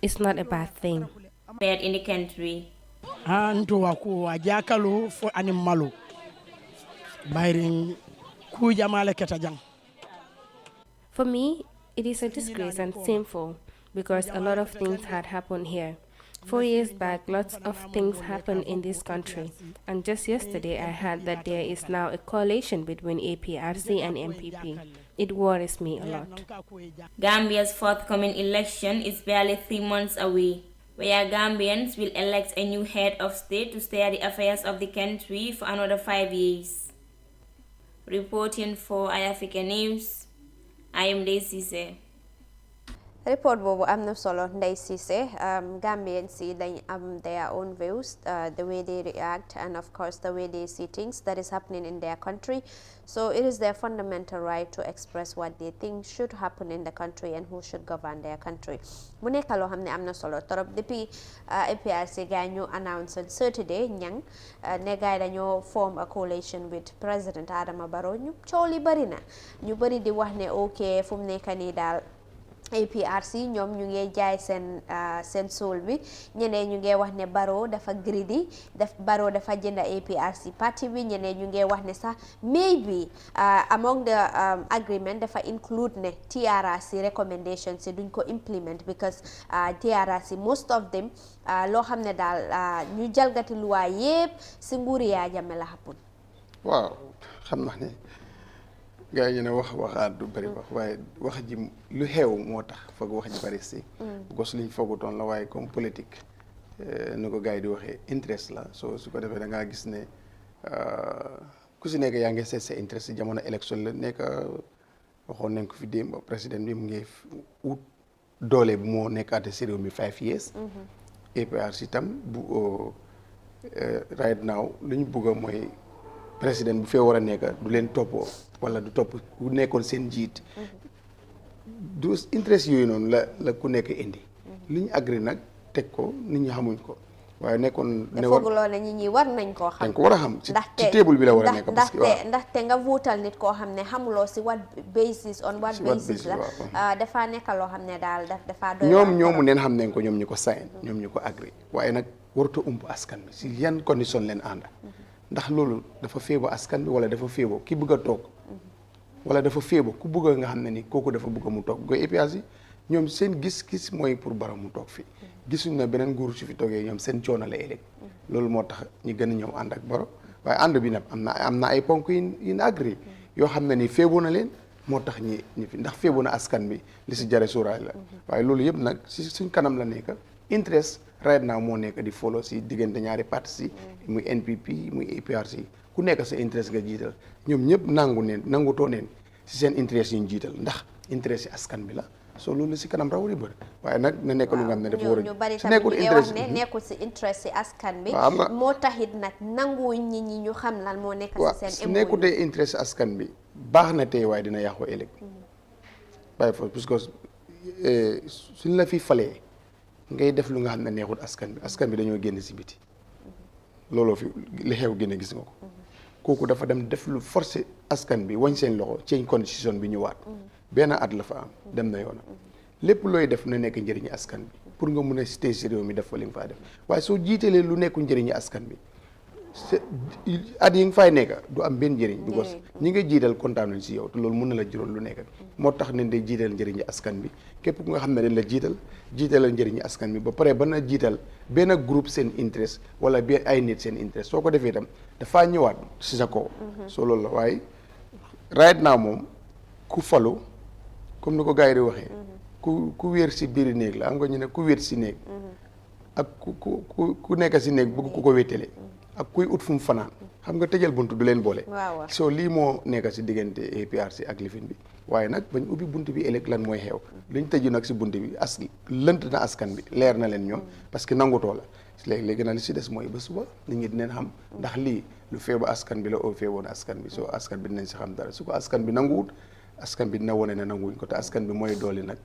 It's not a bad thing. In the country. Anto wako ajakalo fo animalo. Bayring ku jamale ketajang. For me, it is a disgrace and shameful because a lot of things had happened here. 4 years back, lots of things happened in this country, and just yesterday I heard that there is now a coalition between APRC and MPP. It worries me a lot. Gambia's forthcoming election is barely 3 months away, where Gambians will elect a new head of state to steer the affairs of the country for another 5 years. Reporting for iAfrica News, I am Daisy. Report bobu amna solo Ndeye Cissé. Gambians see they their own views, the way they react, and of course the way they see things that is happening in their country. So it is their fundamental right to express what they think should happen in the country and who should govern their country. Mu nekk loo xam ne am na solo torop depuis APRC gaa ñu announce on Saturday ñang ne gaa yi dañoo form a coalition with President Adama Barrow. ñu coow li bari na ñu bari di wax ne ok fu mu nekk nii daal APRC ñoom ñu ngi jaay seen soul bi ñeneen ñu ngi wax ne Barrow dafa greedy Barrow dafa jënd APRC parti bi ñeneen ñu ngi wax ne sax maybe among the agreement dafa include ne TRRC recommendations si duñ ko implement because TRRC most of them loo xam ne daal ñu jalgati luwaa yépp si nguuri Yaya Jammeh la happen. waaw xam naa ne gaa yi ñu ne waxaat du bëri wax waaye wax ji lu xew moo tax foog wax ji bëri si gos liñ foogutoon la waaye comme politique nu ko gaa yi di waxee interest la so su ko defee da ngaa gis ne ku si nekk yaa ngi seet sa interest si jamono élection la nekk waxoon nañ ko fi démb président bi mu ngi ut doole bu moo nekkaate si réew mi 5 years APRC itam bu right now lu ñu bëgg mooy président bu fee war a nekk du leen toppoo wala du topp ku nekkoon seen jiit du interest yooyu noonu la ku nekk indi li ñu agri nag teg ko nit ñi xamuñ ko waaye nekkoon ne fooguloo ne nit ñi war nañ koo xam dañ ko war a xam ci table bi la war a nekk parce que ndaxte nga votal nit koo xam ne xamuloo si what basis la dafa nekk loo xam ne daal dafa doy ñoomu neen xam nañ ko ñoom ñu ko sign ñoom ñu ko agri waaye nag waruta ump askan bi si yan condition leen ànda ndax loolu dafa féebo askan bi wala dafa féebo ki bëgg a toog wala dafa féebo ku bëgg nga xam ne ni kooku dafa bëgg mu toog goy APRC ñoom seen gis-gis mooy pour Barrow mu toog fi gisuñ na beneen nguur su fi toogee ñoom seen coono la ëllëg loolu moo tax ñu gën a ñëw ànd ak Barrow waaye ànd bi nag am na ay ponk yu agri yoo xam ne ni féebo na leen moo tax ñi fi ndax féebo na askan bi li si jare suuraay la waaye loolu yëpp nag si suñ kanam la nekk interest right now moo nekk di follow si diggante ñaari parti si muy NPP muy APRC ku nekk sa interest nga jiital ñoom ñëpp nangutoo neen si seen interest yi ñu jiital ndax interest yi askan bi la so loolu si kanam rawali bëri waaye nag na nekk lu nga xam ne dafa war a ñu bari tamit ñu ngi wax ne nekkul si interest si askan bi moo taxit nag nanguwuñ nit ñi ñu xam lan moo nekk si seen nekkutee interest askan bi baax na tey waaye dina yàqu ëllëg bàyyi foofu parce que suñ la fi falee ngay def lu nga xam ne neexut askan bi dañoo génn si biti looloo fi li xew génne gis nga ko kooku dafa dem def lu forcé askan bi wañ seen loxo change constitution bi ñëwaat benn at la fa am dem na yoonam lépp looy def na nekk njëriñu askan bi pour nga mun a stay si réew mi def fa li nga faa def waaye soo jiitelee lu nekkul njëriñu askan bi at yi nga fay nekk du am benn njëriñ because ñi nga jiital kontaan nañ si yow te loolu mun na la juróon lu nekk moo tax ne day jiital njëriñu askan bi képp ku nga xam ne dañ la jiitalal njëriñu askan bi ba pare ba na jiital benn groupe seen interest wala benn ay nit seen interest soo ko defee itam dafaa ñëwaat si sa kaw soo loolu la waaye right now moom ku falu comme ni ko gars yi di waxee ku wéer si biir néeg la am nga ñu ne ku wéer si néeg ak ku nekk si néeg bëgg ku ko wéttale ak kuy ut fu mu fanaan xam nga tëjal buntu du leen boole soo lii moo nekk si diggante APRC ak lifin bi waaye nag bañ ubbi buntu bi ëllëg lan mooy xew luñ tëju nag si buntu bi lënt na askan bi leer na leen ñoom parce que nangutoo la léegi nag li si des mooy ba suba nit ñi dinañ xam ndax lii lu feebu askan bi la oo feeboon askan bi soo askan bi dinañ si xam dara su ko askan bi nanguwut askan bi dina wone ne nanguwuñ ko te askan bi mooy doole nag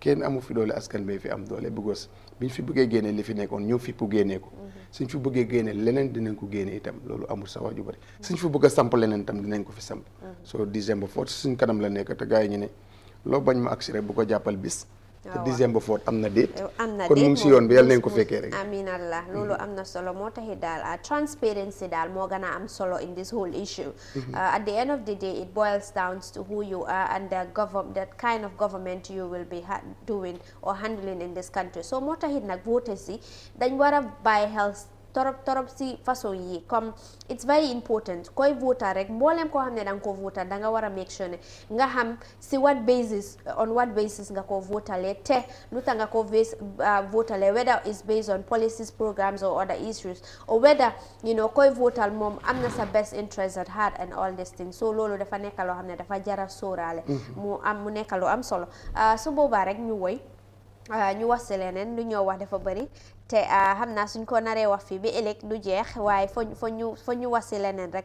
kenn amu fi doole askan bi fi am doole bigos biñ fi bëggee génnee li fi nekkoon ñëw fi pour génnee ko suñ fi bëggee génne leneen dinañ ko génne itam loolu amul sa wax ju bari suñ fi bëgg a samp leneen itam dinañ ko fi samp soo December 4 suñ kanam la nekk te gars yi ñu ne loo bañ ma agsi rek bu ko jàppal bis te December 4 am na date am na kon mu ngi si yoon bi yàlla nañ ko fekkee rek amiin Allah loolu am na solo moo taxit daal transparency daal moo gën a am solo in this whole issue at the end of the day it boils down to who you are and that kind of government you will be doing or handling in this country so moo taxit nag voters yi dañ war a bàyyi xel torop si façon yi comme it's very important koy voter rek mboolem koo xam ne danga ko voter danga war a make sure ne nga xam si on what basis nga ko votale te lu tax nga ko votale whether it's based on policies programs or other issues or whether koy votal moom am na sa best interest at heart and all these things so loolu dafa nekk loo xam ne dafa jara sóoraale mu nekk lu am solo su boobaa rek ñu woy ñu wax si leneen lu ñoo wax dafa bëri te xam naa suñ ko naree wax fii bi ëllëg du jeex waaye fa ñu wax si leneen rek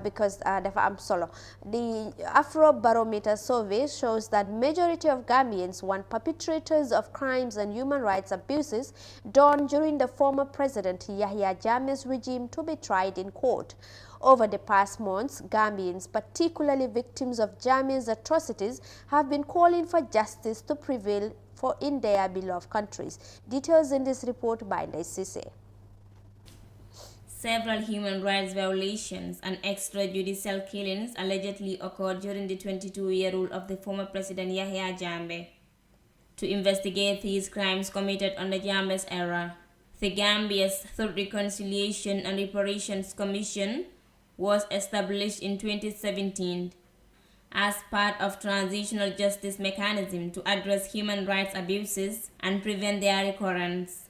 because dafa am solo the Afrobarometer survey shows that majority of Gambians want perpetrators of crimes and human rights abuses done during the former president Yahya Jammeh's regime to be tried in court. Over the past months, Gambians, particularly victims of Jammeh's atrocities, have been calling for justice to prevail in their beloved countries. Details in this report by Ndaisise. Several human rights violations and extrajudicial killings allegedly occurred during the 22-year rule of the former president Yahya Jammeh. To investigate these crimes committed under Jammeh's era, the Gambia's Third Reconciliation and Reparations Commission was established in 2017 as part of transitional justice mechanism to address human rights abuses and prevent their recurrence.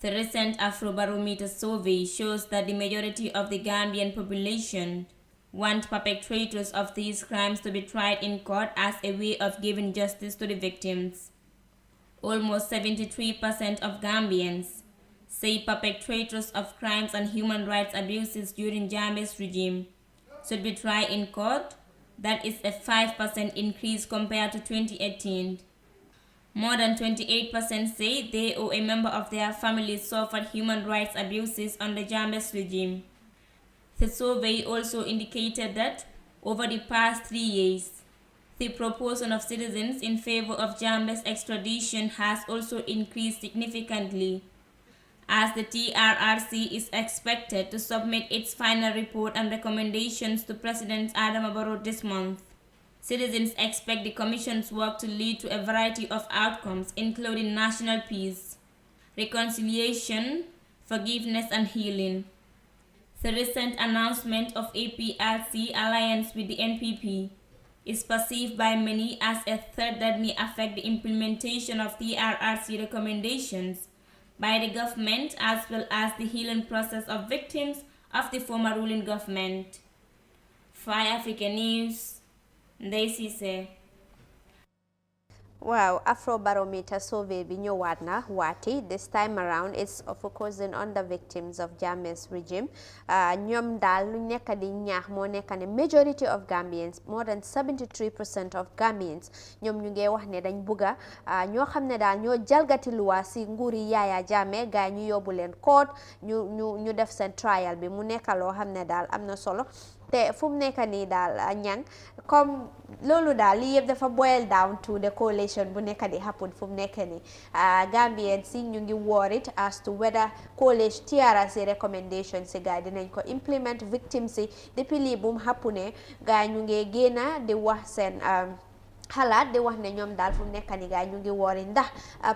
The recent Afrobarometer survey shows that the majority of the Gambian population want perpetrators of these crimes to be tried in court as a way of giving justice to the victims. Almost 73% of Gambians say perpetrators of crimes and human rights abuses during Jammeh's regime should be tried in court. That is a 5% increase compared to 2018. More than 28% say they or a member of their family suffered human rights abuses under Jammeh's regime. The survey also indicated that over the past 3 years, the proportion of citizens in favor of Jammeh's extradition has also increased significantly, as the TRRC is expected to submit its final report and recommendations to President Adama Barrow this month. Citizens expect the Commission's work to lead to a variety of outcomes, including national peace, reconciliation, forgiveness, and healing. The recent announcement of APRC alliance with the NPP is perceived by many as a threat that may affect the implementation of TRRC recommendations by the government as well as the healing process of victims of the former ruling government. For Africa News, Ndaisise. Wow, Afrobarometer survey bi ñëwaat na waati this time around it's focusing on the victims of Jammeh's regime. ñoom daal lu nekk di ñaax moo nekk ne majority of Gambians, more than 73% of Gambians ñoom ñu ngi wax ne dañ bugga ñoo xam ne daal ñoo jalgati luwa si nguuri Yaya Jammeh gaay ñu yóbbu leen court ñu def seen trial bi mu nekk loo xam ne daal am na solo te fu mu nekk nii daal ñang comme loolu daal lii yëpp dafa boil down to the coalition bu nekk di happen fu mu nekk nii Gambians si ñu ngi worried as to whether coalition TRRC recommendation si gaay dinañ ko implement victims si depuis lii bu mu happune gaay ñu ngi génna di wax seen xalaat di wax ne ñoom daal fu mu nekk nii gaay ñu ngi worry ndax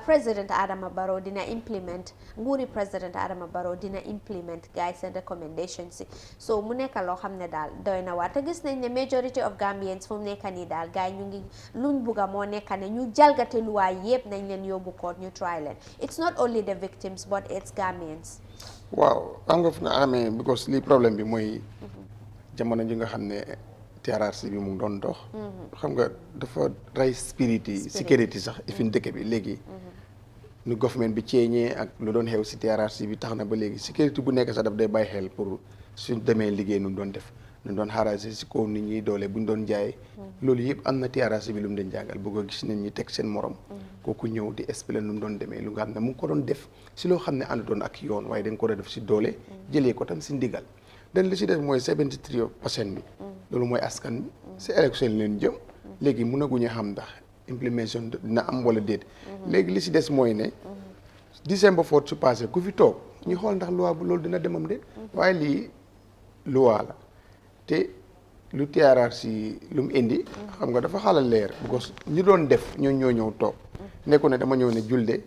président Adama Barrow dina implement nguuri président Adama Barrow dina implement gaay seen recommendation si so mu nekk loo xam ne daal doy na waar te gis nañ ne majority of Gambians fu mu nekk nii daal gaay ñu ngi luñ bugga moo nekk ne ñu jalgati luwaay yëpp nañ leen yóbbu court ñu try leen it's not only the victims but it's Gambians. waaw am nga fu na amee because lii problème bi mooy jamono ji nga xam ne TRRC bi mu ngi doon dox xam nga dafa rey spirit yi sécurité sax ifin dëkk bi léegi nu government bi ceeñee ak lu doon xew si TRRC bi tax na ba léegi sécurité bu nekk sax daf day bàyyi xel pour suñ demee liggéey nu doon def nu doon xaarase si kaw nit ñi doole buñ doon jaay loolu yëpp am na TRRC bi lu mu doon jàngal bu ko gis nit ñi teg seen morom kooku ñëw di expliquer nu mu doon demee lu nga xam ne mu ngi ko doon def si loo xam ne ànd doon ak yoon waaye dañ ko doon def si doole jëlee ko tam si ndigal den li si def mooy 73% bi loolu mooy askan bi si élection leen jëm léegi mënaguñu xam ndax implementation dina am wala déet léegi li si des mooy ne December 4 su passé ku fi toog ñu xool ndax loi bu loolu dina demam de waaye lii loi la te lu TRRC lu mu indi xam nga dafa xala leer because ñi doon def ñoo ñëw toog nekku ne dama ñëw ne julde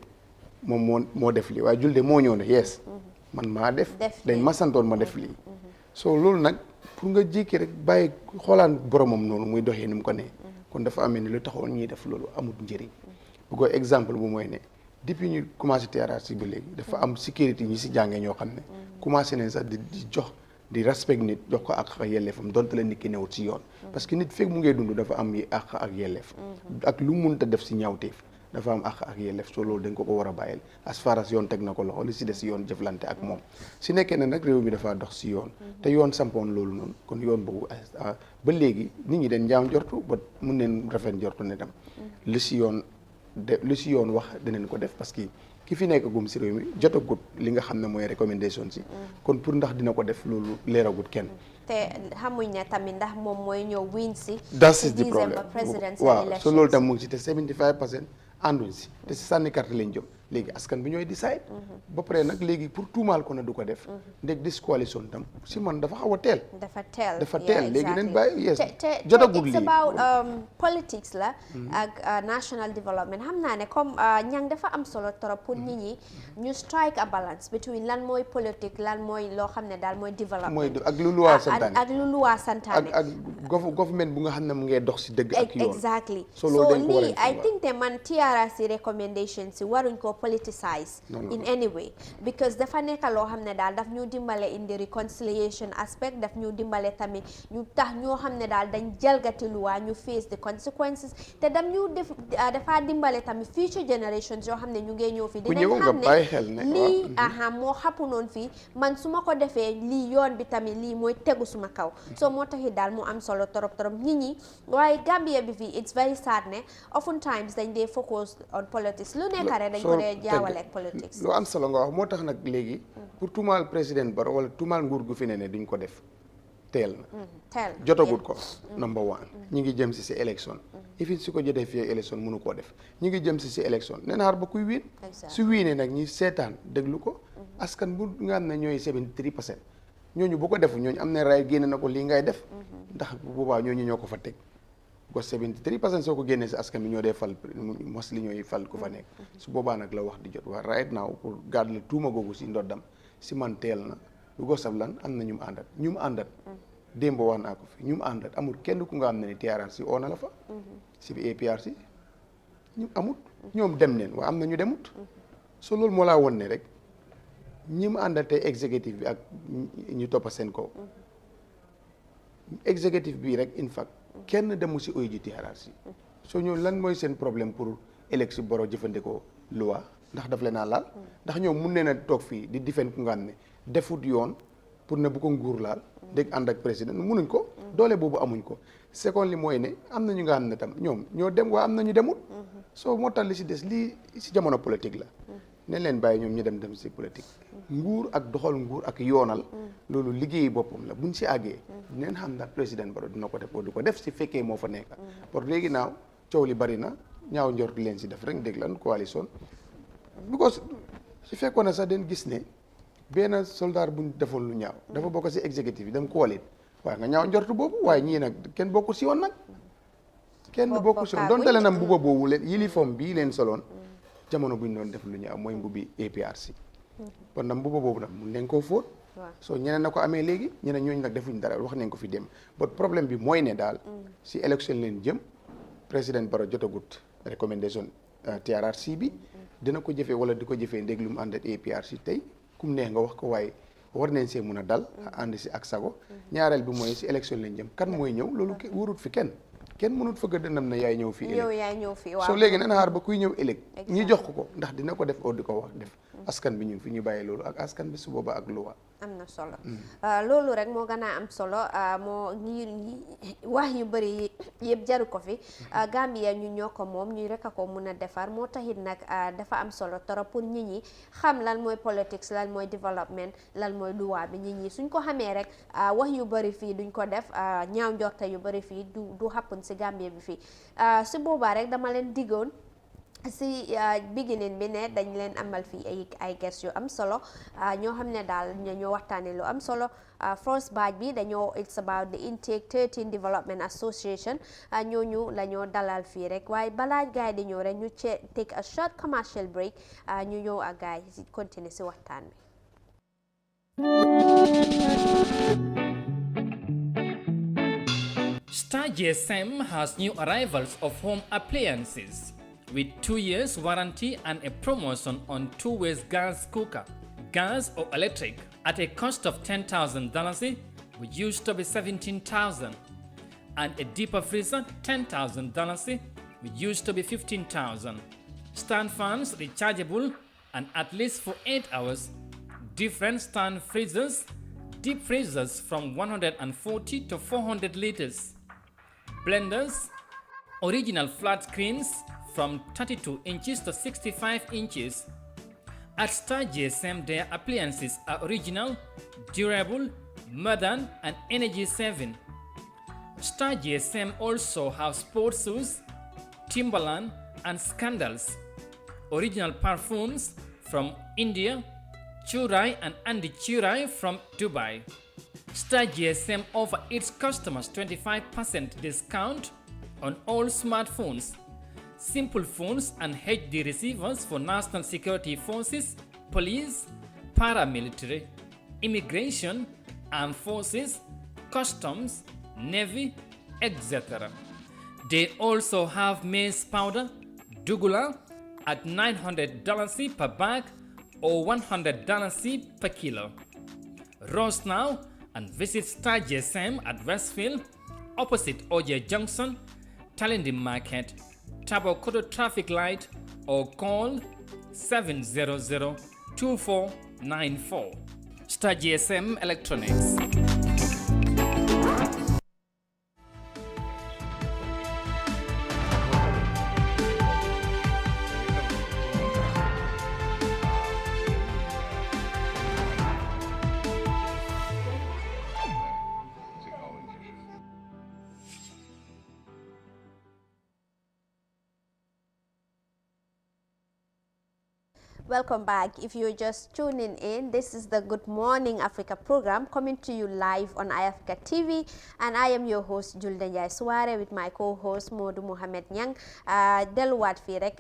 moom moo def lii waaye julde moo ñëw ne yes man maa def dañ ma santoon ma def lii so loolu nag pour nga jékki rek bàyyi xoolaan boromam noonu muy doxee ni mu ko nee kon dafa amee ni lu taxoon ñuy def loolu amut njëriñ bu ko exemple bu mooy ne depuis ñu commencé TRRC bi léegi dafa am sécurité ñi si jàngee ñoo xam ne commencé nañ sax di jox di respect nit jox ko ak yelleefam donte la nit ki newut si yoon parce que nit fekk mu ngay dund dafa am yi ak yelleef ak lu munta def si ñaawteef dafa am ak yelleef so loolu dañ ko war a bàyyil as far as yoon teg na ko loxo li si des yoon jëflante ak moom si nekkee ne nag réew mi dafa dox si yoon te yoon sampoon loolu noonu kon yoon boobu ba léegi nit ñi dañ njaam njortu ba mun neen rafet njortu ne tam li si yoon wax danañ ko def parce que ki fi nekk gum si réew mi jotagut li nga xam ne mooy recommendation si kon pour ndax dina ko def loolu leeragut kenn te xamuñ ne tamit ndax moom mooy ñëw win si that's the problem presidential elections so loolu tam mu ngi si te 75% ànduñ si te si sànni carte lañ jëm léegi askan bi ñooy decide ba pare nag léegi pour tuumaal ko ne du ko def ndeg this coalition tam si man dafa xaw a teel dafa teel léegi nañ bàyyi yes jotagul lii it's about politics la ak national development xam naa ne comme ñang dafa am solo trop pour nit ñi ñu strike a balance between lan mooy politique lan mooy loo xam ne daal mooy development ak lu luwaa santaane ak lu luwaa santaane ak government bu nga xam ne mu ngee dox si dëgg ak yoon exactly so lii I think te man TRRC recommendation si waruñ ko politicize in any way because dafa nekk loo xam ne daal daf ñu dimbale in the reconciliation aspect daf ñu dimbale tamit ñu tax ñoo xam ne daal dañ jalgati luwaa ñu face the consequences te dam ñu dafa dimbale tamit future generations yoo xam ne ñu ngee ñëw fi dinañ xam ne lii moo xappu noonu fii man su ma ko defee lii yoon bi tamit lii mooy tegu suma kaw so moo taxit daal mu am solo torop nit ñi waaye Gambia bi fii it's very sad ne oftentimes dañ dee focus on politics lu nekk rek dañ ko dee jaawale ak politics lu am solo nga wax moo tax nag léegi pour tuumaal président Barrow wala tuumaal nguur gu fi ne duñ ko def teel na jotagut ko number one ñi ngi jëm si élection ifin su ko jotee fii élection mënu koo def ñi ngi jëm si élection neen xaar ba kuy wiin su wiinee nag ñi seetaan déglu ko askan bu nga xam ne ñooy 73% ñooñu bu ko defu ñooñu am ne raay génne na ko lii ngay def ndax bu boobaa ñooñu ñoo ko fa teg ko 73% soo ko génnee si askan bi ñoo dee fal mos li ñooy fal ku fa nekk su boobaa nag la wax di jot waa right now pour garde la tuuma googu si ndoddam si man teel na lu ko sab lan am na ñu mu àndat démb wax naa ko fi ñu mu àndat amul kenn ku nga xam ne ni TRRC oo na la fa si bi APRC ñu amut ñoom dem neen waaye am na ñu demut so loolu moo laa won ne rek ñi mu àndat tey exécutif bi ak ñu toppa seen kaw exécutif bi rek in fact kenn demu si oy ji TRRC soo ñëw lan mooy seen problème pour élec si boro jëfandikoo loi ndax daf leen a laal ndax ñoom mun nee na toog fii di defend ku nga xam ne defut yoon pour ne bu ko nguur laal dégg ànd ak président munuñ ko doole boobu amuñ ko second li mooy ne am na ñu nga xam ne tam ñoom ñoo dem waa am na ñu demut soo moo tax li si des lii si jamono politique la ne leen bàyyi ñoom ñu dem si politique nguur ak doxal nguur ak yoonal loolu liggéeyi boppam la buñ si àggee neen xam ndax président Barrow dina ko def du ko def si fekkee moo fa nekk pour léegi naaw coow li bari na ñaaw njortu leen si def rek dégg lan coalition because su fekkoon ne sax den gis ne benn soldat buñ defoon lu ñaaw dafa bokk si exécutif yi dem coalition waaye nga ñaaw njortu boobu waaye ñii nag kenn bokku si woon nag kenn bokku si woon donte leen am mbuba boobu leen uniforme bii leen soloon jamono buñ doon def lu ñaaw mooy mbubbi APRC kon nag mbuba boobu nag mun nañ koo fóot soo ñeneen na ko amee léegi ñeneen ñooñu nag defuñ dara wax nañ ko fi dem but problème bi mooy ne daal si élection leen jëm président Barrow jotagut recommendation TRRC bi dina ko jëfee wala di ko jëfee ndég lu mu ànd ak APRC tey kum neex nga wax ko waaye war nañ see mun a dal ànd si ak sago ñaareel bi mooy si élection lañ jëm kan mooy ñëw loolu wóorut fi kenn mënut fëgg a dënam na yaay ñëw fii ëllëg soo léegi nan xaar ba kuy ñëw ëllëg ñi jox ko ndax dina ko def oo di ko wax def askan bi ñu fi ñu bàyyi loolu ak askan bi su booba ak luwa am na solo loolu rek moo gën a am solo moo ngi wax yu bëri yëpp jaru ko fi Gambia ñu ñoo ko moom ñu rek a ko mun a defar moo taxit nag dafa am solo torop pour nit ñi xam lan mooy politics lan mooy development lan mooy luwaa bi nit ñi suñ ko xamee rek wax yu bëri fii duñ ko def ñaaw njorta yu bëri fii du happen si Gambia bi fii si boobaa rek dama leen diggoon si beginning bi ne dañ leen amal fii ay guest yu am solo ñoo xam ne daal ñoo waxtaane lu am solo first batch bi dañoo it's about the Intake 13 Development Association ñooñu la ñoo dalal fii rek waaye balaa gaay di ñëw rek ñu take a short commercial break ñu ñëw ak gaay si continuer si waxtaan bi. Star GSM has new arrivals of home appliances with 2 years warranty and a promotion on 2-way gas cooker, gas or electric at a cost of $10,000, which used to be $17,000, and a deeper freezer $10,000, which used to be $15,000. Stand fans rechargeable and at least for 8 hours. Different stand freezers, deep freezers from 140 to 400 liters. Blenders, original flat screens from 32 inches to 65 inches. At Star GSM, their appliances are original, durable, modern, and energy saving. Star GSM also has sports shoes, Timberland, and Scandals. Original perfumes from India, Churai and Andy Churai from Dubai. Star GSM offer its customers 25% discount on all smartphones, simple phones and HD receivers for national security forces, police, paramilitary, immigration, armed forces, customs, navy, etc. They also have maize powder, Dugula, at $900 per bag or $100 per kilo. Roast now and visit Star GSM at Westfield, opposite OJ Junction, Talindi Market, Tabokoto Traffic Light, or call 700-2494. Star GSM Electronics. Welcome back. If you're just tuning in, this is the Good Morning Africa program coming to you live on iAfrica TV, and I am your host Julde Njie Suare with my co-host Modou Mohamed Nyang. Delluwaat fii rek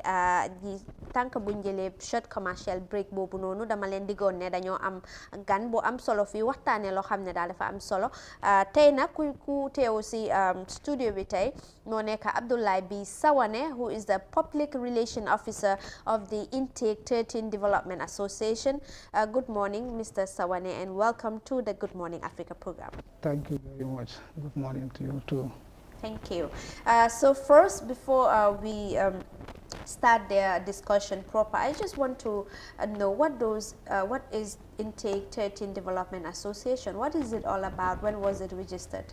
di tànk bu njëlee short commercial break boobu noonu dama leen digoon ne dañoo am gan bu am solo fii waxtaane loo xam ne daal dafa am solo tey nag ku teew si studio bi tey moo nekk Abdoulaye B Sawane, who is the Public Relation Officer of the Intake 13 Development Association. Good morning, Mr. Sawane, and welcome to the Good Morning Africa program. Thank you very much. Good morning to you too. Thank you. So first, before we start the discussion proper, I just want to know what is Intake 13 Development Association? What is it all about? When was it registered?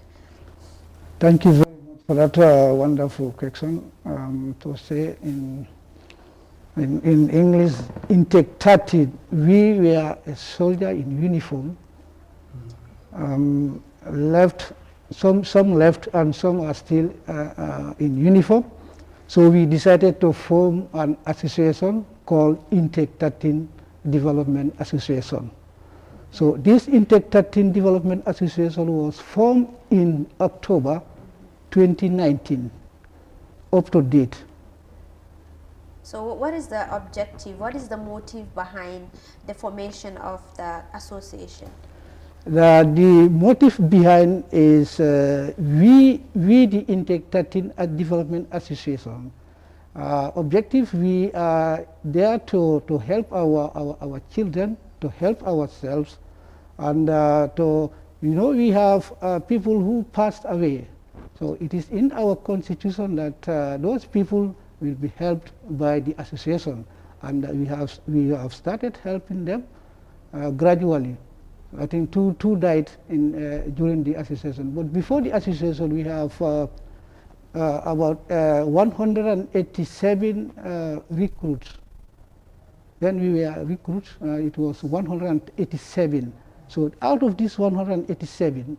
Thank you very much for that wonderful question. To say in English, Intake 13, we were a soldier in uniform, left, some left and some are still in uniform. So we decided to form an association called Intake 13 Development Association. So this Intake 13 Development Association was formed in October 2019, up to date. So what is the objective? What is the motive behind the formation of the association? The motive behind is we the Intake 13 Development Association. Objective, we are there to help our children, to help ourselves, and we have people who passed away. So it is in our constitution that those people will be helped by the association, and we have started helping them gradually. I think two died during the association. But before the association, we have about 187 recruits. When we were recruits, it was 187. So out of these 187,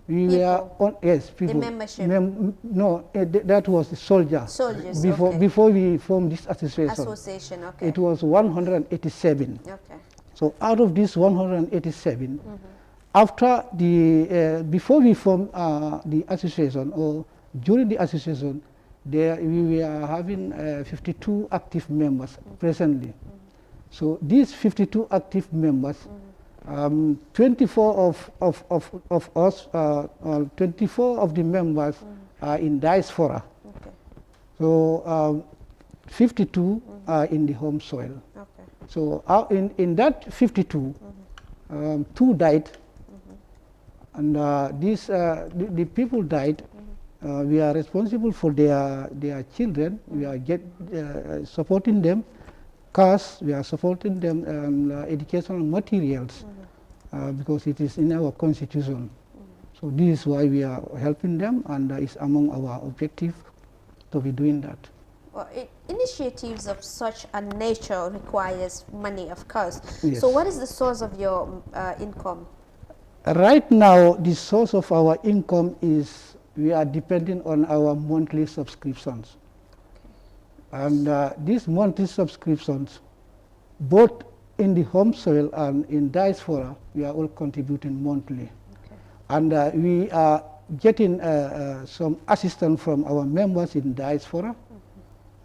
we were on, yes, people. The membership? No, that was the soldiers. Soldiers, Before we formed this association. Association, okay. It was 187. Okay. So out of these 187, after before we formed the association, or during the association, we were having 52 active members presently. So these 52 active members, 24 of us, 24 of the members are in diaspora. Okay. So 52 are in the home soil. Okay. So in that 52, 2 died, and the people died. We are responsible for their children. We are supporting them, cars. We are supporting them educational materials because it is in our constitution. So this is why we are helping them, and it's among our objectives to be doing that. Well, initiatives of such a nature requires money, of course. Yes. So what is the source of your income? Right now, the source of our income is we are depending on our monthly subscriptions. And these monthly subscriptions, both in the home soil and in diaspora, we are all contributing monthly. Okay. And we are getting some assistance from our members in diaspora.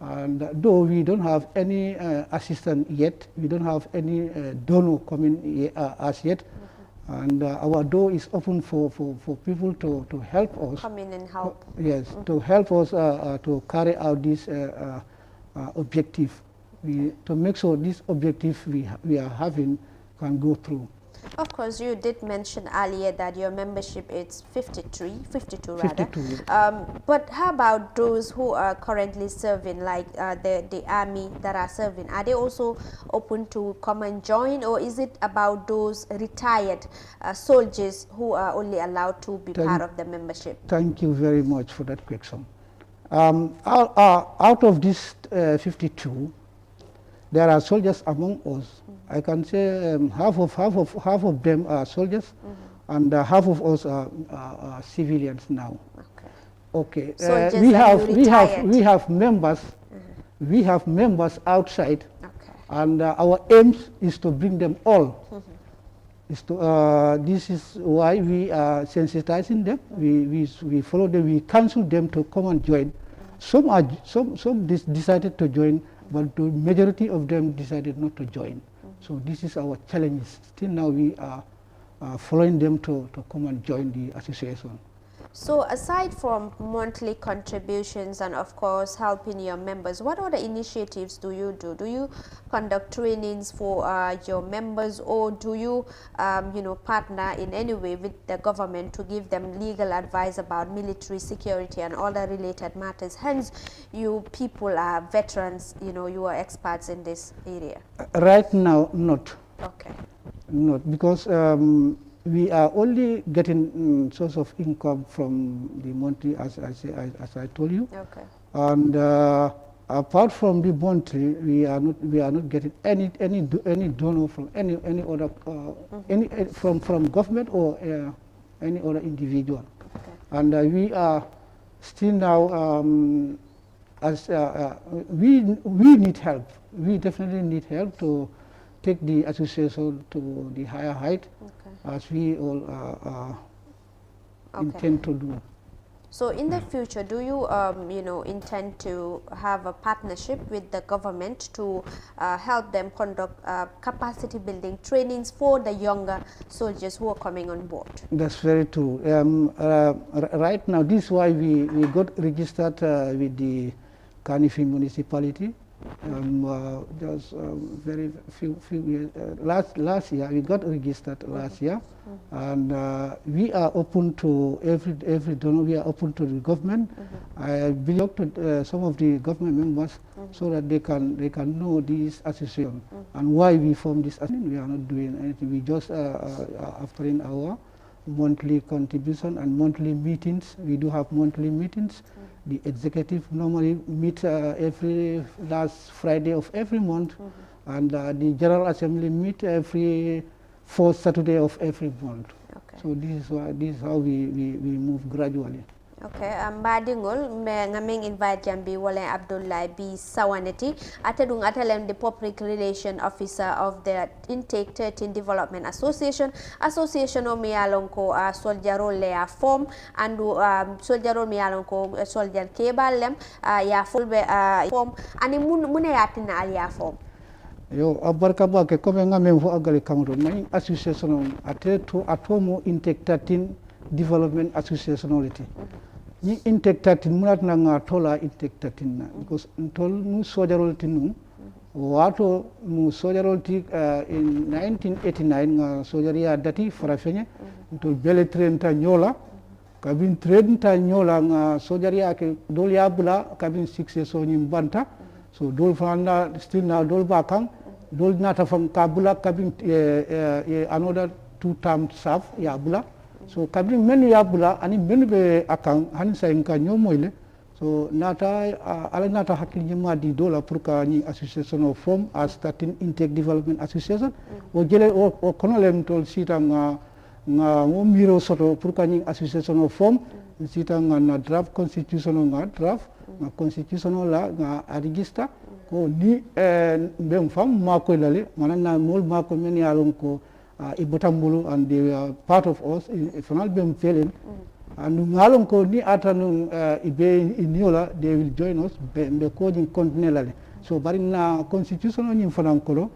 And though we don't have any assistance yet, we don't have any donor coming as yet, and our door is open for people to help us. Come in and help. Yes, to help us to carry out this objective, to make sure this objective we are having can go through. Of course, you did mention earlier that your membership is 52 rather. 52. But how about those who are currently serving, like the army that are serving? Are they also open to come and join, or is it about those retired soldiers who are only allowed to be part of the membership? Thank you very much for that question. Out of this 52, there are soldiers among us. I can say half of them are soldiers, and half of us are civilians now. Okay. We have members. We have members outside, and our aim is to bring them all. This is why we are sensitizing them. We follow them. We counsel them to come and join. Some decided to join, but the majority of them decided not to join. So this is our challenge. Still now we are following them to come and join the association. So aside from monthly contributions and of course helping your members, what other initiatives do you do? Do you conduct trainings for your members, or do you partner in any way with the government to give them legal advice about military security and other related matters? Hence, you people are veterans, you are experts in this area. Right now, not. Okay. Not because we are only getting source of income from the monthly, as I told you. Okay. And apart from the monthly, we are not getting any donor from any other from government or any other individual. Okay. And we are still now we need help. We definitely need help to take the association to the higher height, as we all intend to do. So in the future, do you intend to have a partnership with the government to help them conduct capacity building trainings for the younger soldiers who are coming on board? That's very true. Right now, this is why we got registered with the Kanifi municipality. Just very few years. Last year we got registered last year, and we are open to every donor. We are open to the government. I belong to some of the government members so that they can know this association and why we formed this association. We are not doing anything. We just offering our monthly contribution and monthly meetings. We do have monthly meetings. The executive normally meets every last Friday of every month, and the General Assembly meet every fourth Saturday of every month. Okay. So this is how we move gradually. Okay, badingol me ngaming invite jambi wala Abdullah B Sawaneti atadung atalem the public relation officer of the Intake 13 Development Association o mi alonko soldier le a form andu soldier mi alonko soldier kebalem ya fulbe form ani mune yatina al ya form yo abarka ba ke comme ngamen fo agali kamro may association atomo Intake 13 Development Association oliti ni Intake 13 munat na nga tola Intake 13 na because tol mu sojarol tinu wato mu sojarol ti in 1989 nga sojaria dati farafenye to bele trenta nyola kabin trenta nyola nga sojaria ke dol yabula kabin success so nyim banta so dol fana still na dol bakang dol nata fam kabula kabin another 2 terms serve yabula so kabri menu yabula ani menu be akang han sa inka nyomoyle so nata ala nata hakil nyima di dola pour ka ni association of form as 13 Intake Development Association o jele o konolem tol sita nga mo miro soto pour ka ni association of form sita nga na draft constitution nga draft nga constitution la nga register ko ni mbem fam mako lale manana mol mako men yalon ko Ibotambulu and they were part of us. If not been failing, and ngalong ko ni atanu ibe iniola they will join us be coding continually. So bari na constitution ni mfanankolo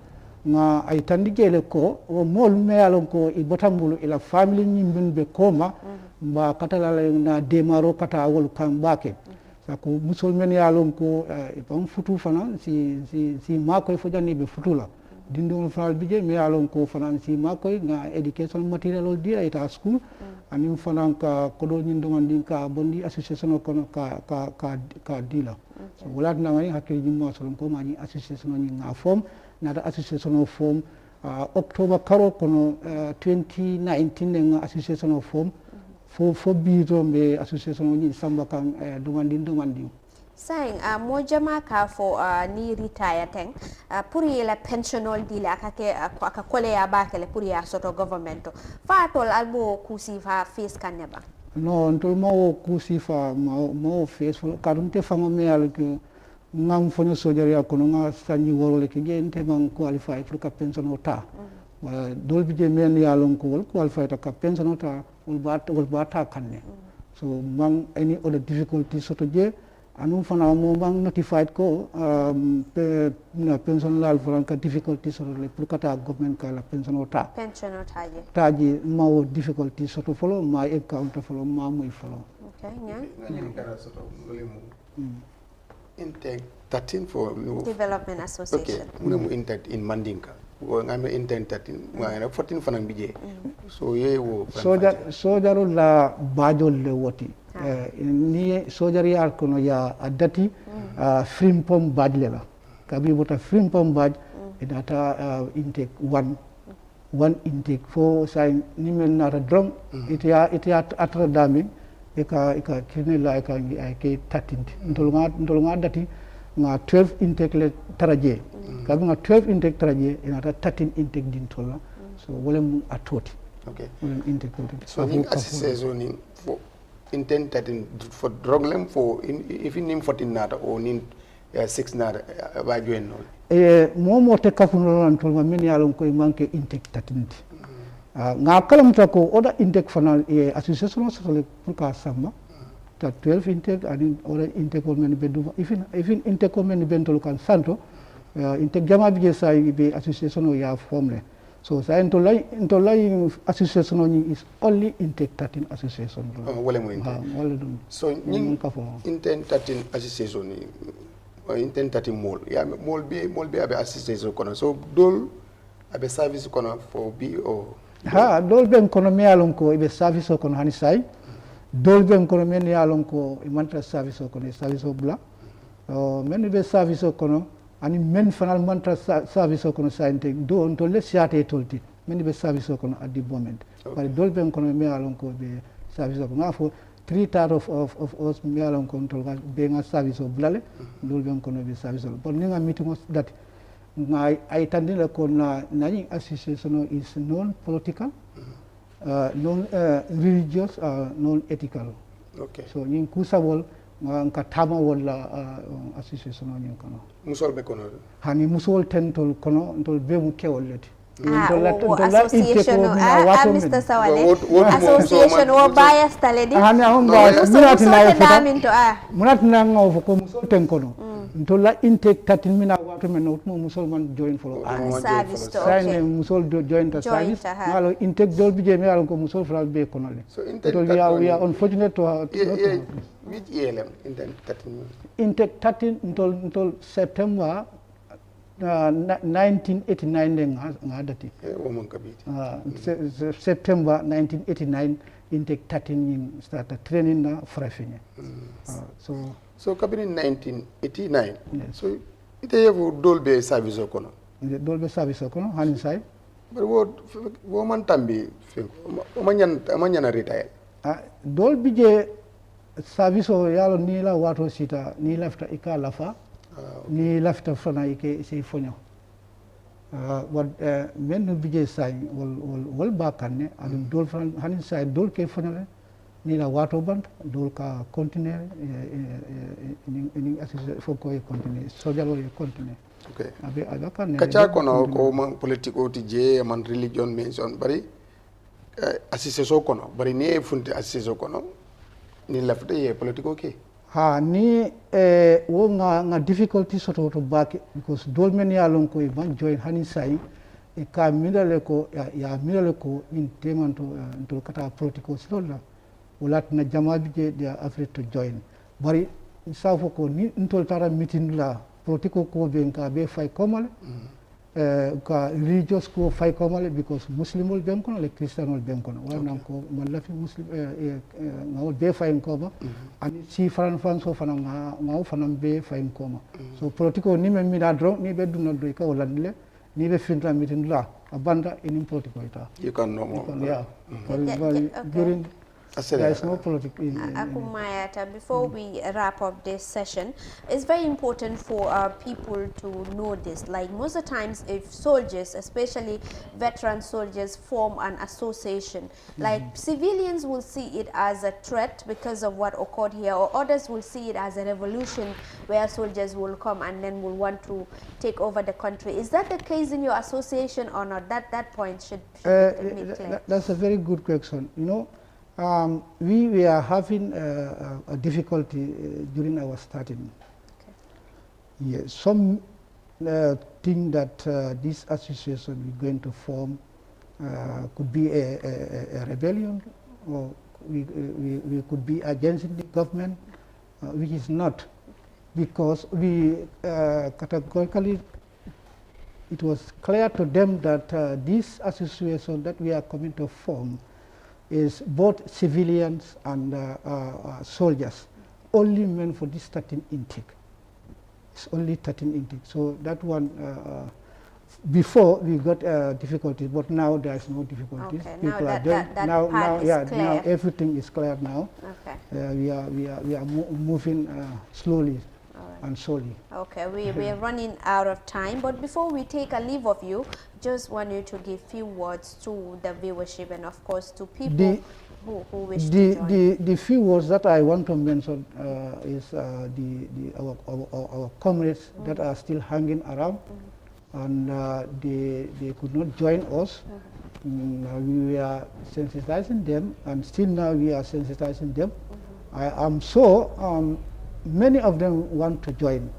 nga aitandigele ko o mol me yalong ko Ibotambulu ila family ni be koma ba katala na demaro kata wol kan bake. Sako musulmen yalong ko ipam futu fana si mako fojani be futula. Dindung fal bije me alon ko fanan si makoy nga education material ol dira ita school anim fanan ka kodo nyindongan din ka bondi association ko ka dila so wala na ngani hakki jimma solon ko mani association ni nga form na da association of form October karo kono 2019 nga association of form fo bizo be association ni samba kan domandin saying mo jama ka fo ni retire teng pour la pensionol dile aka kole ya bakele pour ya soto government fa tol albo kusi fa face kaneba no ntol mo kusi fa mo face karunte famo me alko ngam fonyo sojaria kono nga sanyi worole ke gente man qualify pour ka pension ota dol bije men yalon ko qualify to ka pension ota wol bata kanne so mang any other difficulty soto je anu fana mo bang notified ko na pension lal foran ka difficulty so le pour kata government ka la pension ota taji ma difficulty so to follow my account follow ma muy follow okay nya kara so to Intake 13 for Development Association okay mu Intake in Mandinka wo ngame Intake 13 wa 14 fana bije so ye wo sojaru la bajol le woti ni sojari ar kono ya adati frimpom badle la kabi bota frimpom bad data intake one intake for sign ni men nata drum it ya atra dami eka kinela eka ke 13 ndolnga dati nga 12 intake le taraje kabi nga 12 intake taraje inata 13 intake din tola so wolem atoti okay intake so ni assessing for intent that for drug lem for if in 14 nata or nin 6 nata ba join no momo te kafuno lan tolma min yalon koy manke intake 13 nga kalam ta ko oda intake fanal association so le pour ka samba ta 12 intake and oda intake men be do even intake men be tol kan santo intake jama bi say be association o ya formle so sa intolay association ni is only Intake 13 association wala mo intake wala dum so ni Intake 13 association ni intentati mol ya mol be abe assistance kono so dol abe service kono for bi o ha dol ben kono mi alon ko ibe service o kono hani say dol ben kono men yalon ko e manta service o kono service o bula men be service o kono ani men fanal manta service o kono sainte do on to le siate tolti men be service o kono at the moment but dol ben kono mi alon ko be service o kono afo 3/4 of us mi alon ko to be nga service o bulale dol ben kono be service o but ni nga meeting that I tandila ko na nani association is non political non religious non ethical okay so ñing kusawol nga tama wala association o ñing kono musol be kono hani musol tentol kono tol be mu kewol leti association Mr. Sawale association o bias taledi hani on bias munati na ngaw ko musol ten kono ntola intake 13 mina watu men not mo musol man join for service to okay musol join the service malo intake dol bije mi alon ko musol fral be kono le so intake we are unfortunate to which ELM intake 13 ntol September 1989 nga dati woman kabiti September 1989 intake 13 started training na frafine so kabini 1989 yes. So ite yevo dolbe service o kono dolbe service o kono hanin say but wo man tambi o manyana retire dolbi je service o yalo ni la wato sita ni lafta ika lafa ni lafta fana ike sey fonyo what men bije say wol bakanne adum dol fan hanin say dol ke fonale ni la wato band dol ka continuer ni association fo ko continuer sojalo e continuer okay abe kan kacha kono ko man politique o tije man religion mention bari association kono bari ni funte association kono ni lafte ye politique okay ha ni wo nga difficulty soto to back because dol men ya lon ko ban join hani sai e ka midale ko ya midale ko in temanto to kata political sola ulat na jamabi je dia afrique to join bari safo ko ni ntol tara meeting la political ko be ka be fay komale ka religious ko fay komale because muslimol ben kono le christianol ben kono wana ko man la fi muslim ngaw be fay ko ba ani si fan so fana ngaw fana be fay ko ma so political ni men mi da dro ni be dunna do ka wala le ni be finta meeting la abanda in political ita you can know more yeah during there is no politics in Akumayata, before we wrap up this session, it's very important for people to know this. Like most of the times, if soldiers, especially veteran soldiers, form an association, like civilians will see it as a threat because of what occurred here, or others will see it as a revolution where soldiers will come and then will want to take over the country. Is that the case in your association or not? That point should be clear. That's a very good question. You know, we are having a difficulty during our starting. Okay. Yes, some think that this association we're going to form could be a rebellion, or we could be against the government, which is not, because we categorically, it was clear to them that this association that we are coming to form is both civilians and soldiers, only meant for this 13 intake. It's only 13 intake. So that one, before we got difficulties, but now there is no difficulties. Okay, people now are there. that part is clear. Now everything is clear now. Okay. We are moving slowly and slowly. Okay, we are running out of time, but before we take a leave of you, just want you to give few words to the viewership and of course to people who wish to join. The few words that I want to mention is our comrades that are still hanging around, and they could not join us. We are sensitizing them, and still now we are sensitizing them. I am so many of them want to join,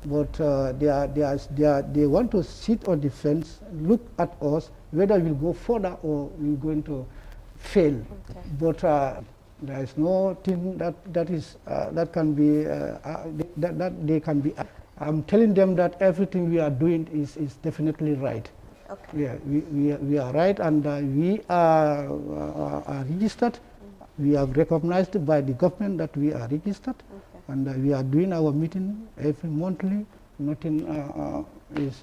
but they want to sit on the fence, look at us, whether we'll go further or we're going to fail. Okay. But there is no thing that can be that they can be. I'm telling them that everything we are doing is definitely right. Okay. Yeah, we are right, and we are registered. We are recognized by the government that we are registered, and we are doing our meeting every monthly. Nothing is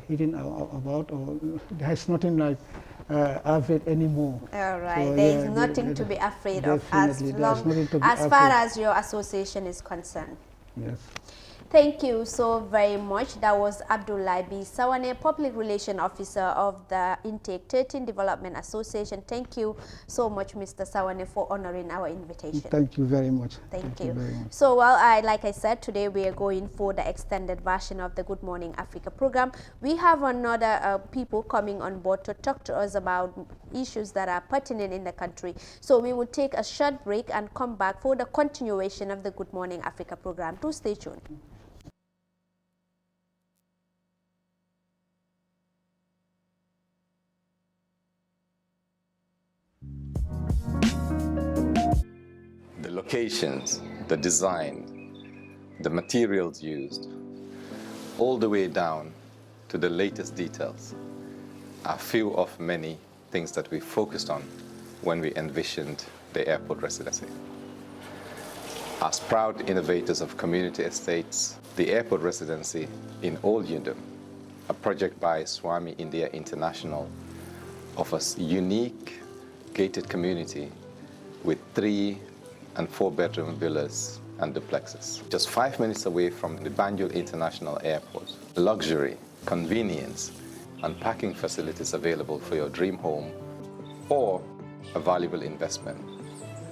hidden about, or there's nothing like afraid anymore. All right, So, there is yeah, nothing to be afraid of definitely, there's nothing to be as far afraid. as your association is concerned. Yes. Thank you so very much. That was Abdullah B. Sawane, Public Relation Officer of the Intake 13 Development Association. Thank you so much, Mr. Sawane, for honoring our invitation. Thank you very much. Thank you. Very much. So, well, like I said, today we are going for the extended version of the Good Morning Africa program. We have another people coming on board to talk to us about issues that are pertinent in the country. So we will take a short break and come back for the continuation of the Good Morning Africa program. Do stay tuned. The locations, the design, the materials used, all the way down to the latest details, are few of many things that we focused on when we envisioned the airport residency. As proud innovators of community estates, the airport residency in Old Yundum, a project by Swami India International, offers unique gated community with 3 and 4-bedroom villas and duplexes. Just 5 minutes away from the Banjul International Airport. Luxury, convenience, and parking facilities available for your dream home or a valuable investment.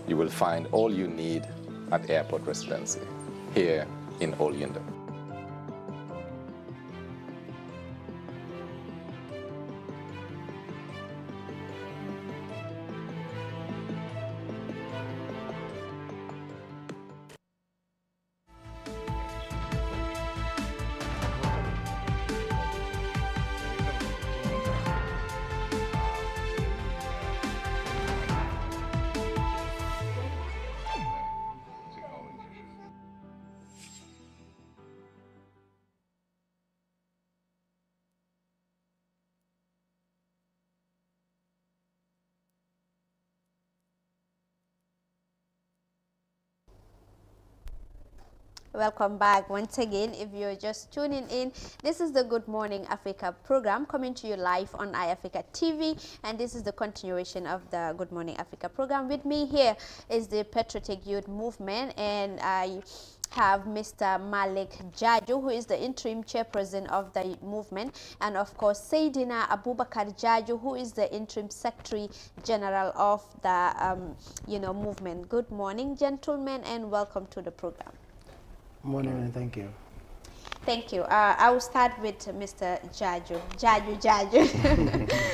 You will find all you need at Airport Residency here in Old Yundum. Welcome back once again. If you're just tuning in, this is the Good Morning Africa program coming to you live on iAfrica TV, and this is the continuation of the Good Morning Africa program. With me here is the Patriotic Youth Movement, and I have Mr. Malik Jaju, who is the interim chairperson of the movement, and of course Saidina Abubakar Jaju, who is the interim secretary general of the movement. Good morning, gentlemen, and welcome to the program. Morning, and thank you. Thank you. I will start with Mr. Jaju.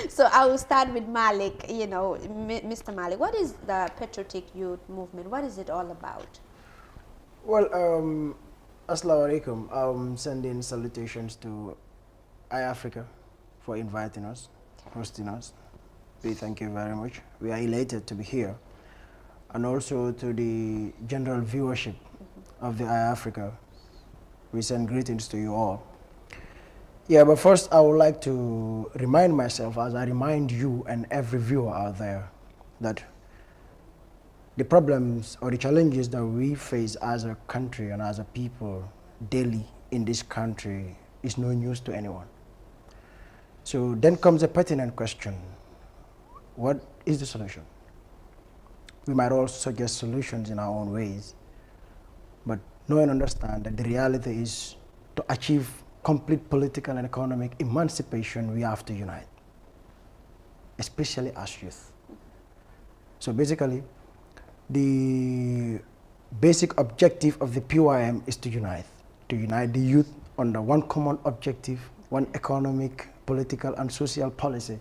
So I will start with Malik. Mr. Malik, what is the Patriotic Youth Movement? What is it all about? Well, Assalamu alaikum. I'm sending salutations to iAfrica for inviting us, hosting us. We thank you very much. We are elated to be here. And also to the general viewership of the iAfrica. We send greetings to you all. Yeah, but first I would like to remind myself, as I remind you and every viewer out there, that the problems or the challenges that we face as a country and as a people daily in this country is no news to anyone. So then comes a pertinent question. What is the solution? We might all suggest solutions in our own ways, but know and understand that the reality is to achieve complete political and economic emancipation, we have to unite, especially as youth. So basically, the basic objective of the PYM is to unite the youth under one common objective, one economic, political, and social policy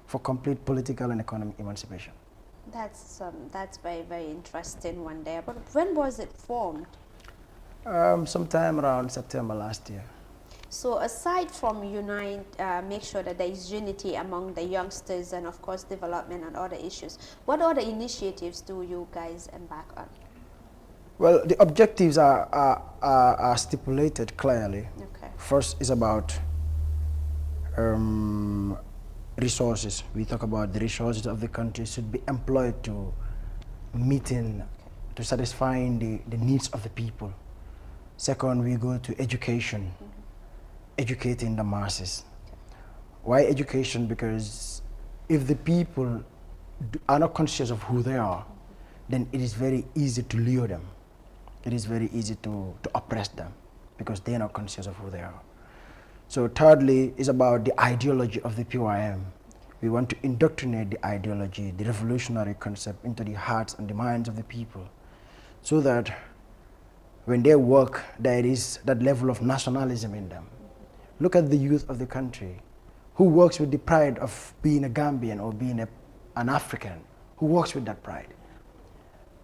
for complete political and economic emancipation. That's very, very interesting one there. But when was it formed? Sometime around September last year. So aside from unite, make sure that there is unity among the youngsters and of course development and other issues, what other initiatives do you guys embark on? Well, the objectives are stipulated clearly. Okay. First is about resources. We talk about the resources of the country should be employed to meeting, to satisfying the needs of the people. Second, we go to education, educating the masses. Why education? Because if the people are not conscious of who they are, then it is very easy to lure them. It is very easy to oppress them because they are not conscious of who they are. So thirdly is about the ideology of the PYM. We want to indoctrinate the ideology, the revolutionary concept into the hearts and the minds of the people so that when they work, there is that level of nationalism in them. Look at the youth of the country who works with the pride of being a Gambian or being an African, who works with that pride.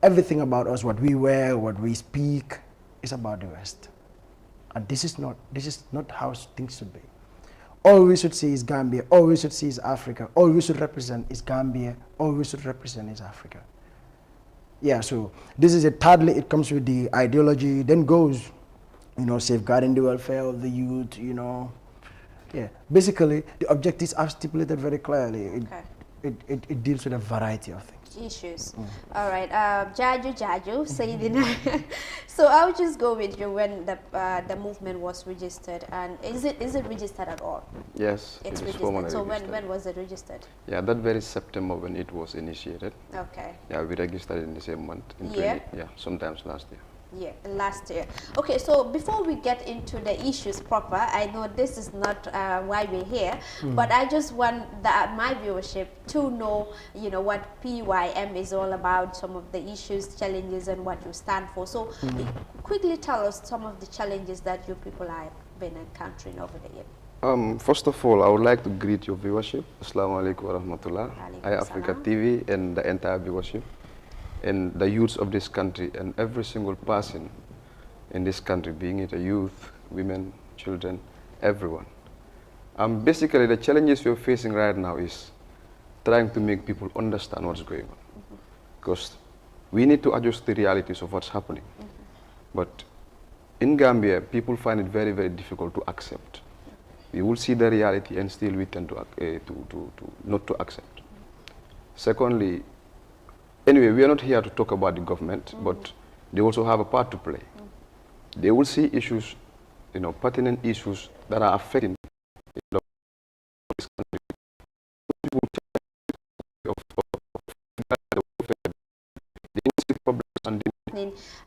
Everything about us, what we wear, what we speak, is about the West. And this is not how things should be. All we should see is Gambia, all we should see is Africa, all we should represent is Gambia, all we should represent is Africa. Yeah, so this is it. Thirdly, it comes with the ideology, then goes, safeguarding the welfare of the youth, Yeah, basically, the objectives are stipulated very clearly. It deals with a variety of things. Issues. All right, Jaju, Sayidina. So I'll just go with you when the movement was registered, and is it registered at all? Yes, it's it is registered. formally So registered. when was it registered? Yeah, that very September when it was initiated. Okay. Yeah, we registered in the same month. Sometimes last year. Yeah, last year. Okay, so before we get into the issues proper, I know this is not why we're here, but I just want my viewership to know, what PYM is all about, some of the issues, challenges, and what you stand for. So quickly tell us some of the challenges that you people have been encountering over the year. First of all, I would like to greet your viewership. Assalamu alaikum wa rahmatullah. Africa TV and the entire viewership, and the youths of this country, and every single person in this country, being it a youth, women, children, everyone. Basically, the challenges we're facing right now is trying to make people understand what's going on. Because we need to adjust the realities of what's happening. But in Gambia, people find it very, very difficult to accept. We will see the reality and still we tend to not to accept. Secondly, anyway, we are not here to talk about the government, but they also have a part to play. They will see issues, pertinent issues that are affecting this country.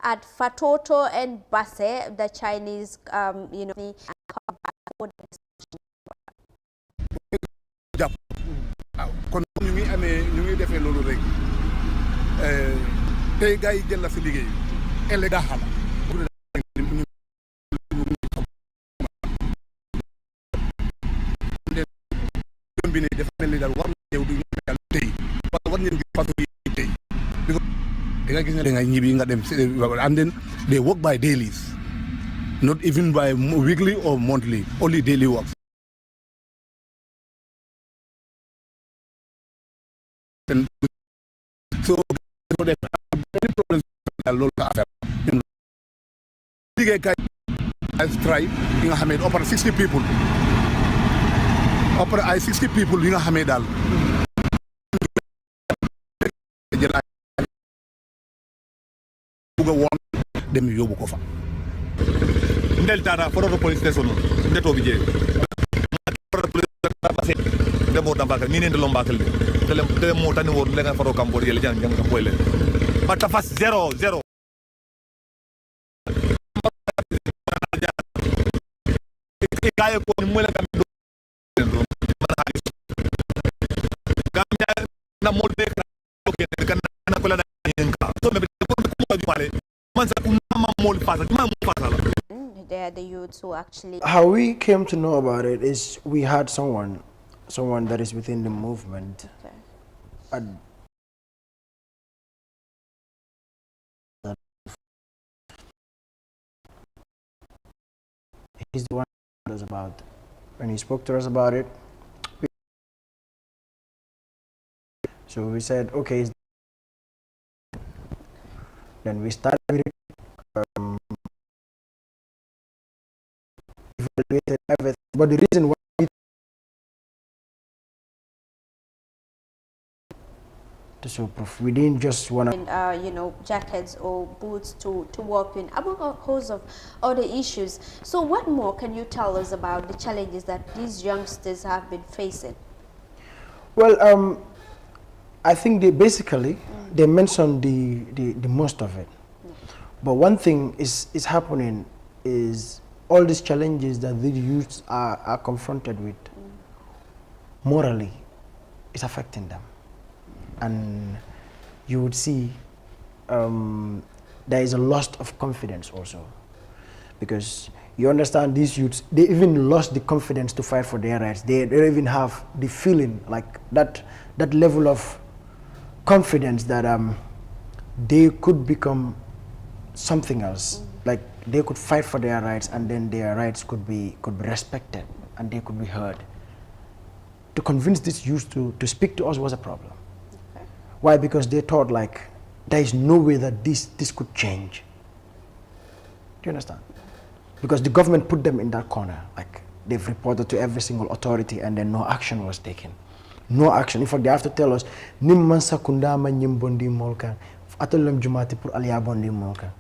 At Fatoto and Basse, the Chinese, kon ñu ngi defee loolu rek tey gars yi jël la si liggéey ëllëg daa xala bi ne dafa mel ni daal war ñëw du ñëw tey war ngeen gis façon yi tey da nga gis ne da nga ñibbi nga dem and then they work by dailies, not even by weekly or monthly, only daily work. So many problems loolu la affaire liggéeykat ay strike yi nga xamee opéré 60 people opéré ay 60 people yi nga xamee daal jël ay bugg a woon dem yóbbu ko fa ndel tata foroto police station ndeto bi jee debo dambakal ni nende lombakal tele mo tani wor lenga faro kambor yele jang jang boyle bata fas 0-0 kay ko mo la kam na mo de kan na ko la nka so me ko ko jumale man sa ko ma mo fasa ma mo fasa la they're the youths who actually... How we came to know about it is we had someone that is within the movement. Okay. He's the one who knows about. When he spoke to us about it, so we said, okay. Then we started with it. evaluated everything. But the reason why to show proof, we didn't just want to, jackets or boots to work in, among a host of other issues. So what more can you tell us about the challenges that these youngsters have been facing? Well, I think they basically, they mentioned the most of it. But one thing is happening is all these challenges that the youths are confronted with, morally, it's affecting them. And you would see there is a loss of confidence also. Because you understand these youths, they even lost the confidence to fight for their rights. They don't even have the feeling, like that level of confidence that they could become something else. Like they could fight for their rights, and then their rights could be respected and they could be heard. To convince these youths to speak to us was a problem. Okay. Why? Because they thought like there is no way that this could change. Do you understand? Because the government put them in that corner. Like they've reported to every single authority, and then no action was taken. No action. In fact, they have to tell us, "Nimman sakunda ma nyimbondi molka, atolam jumati pur aliyabondi molka."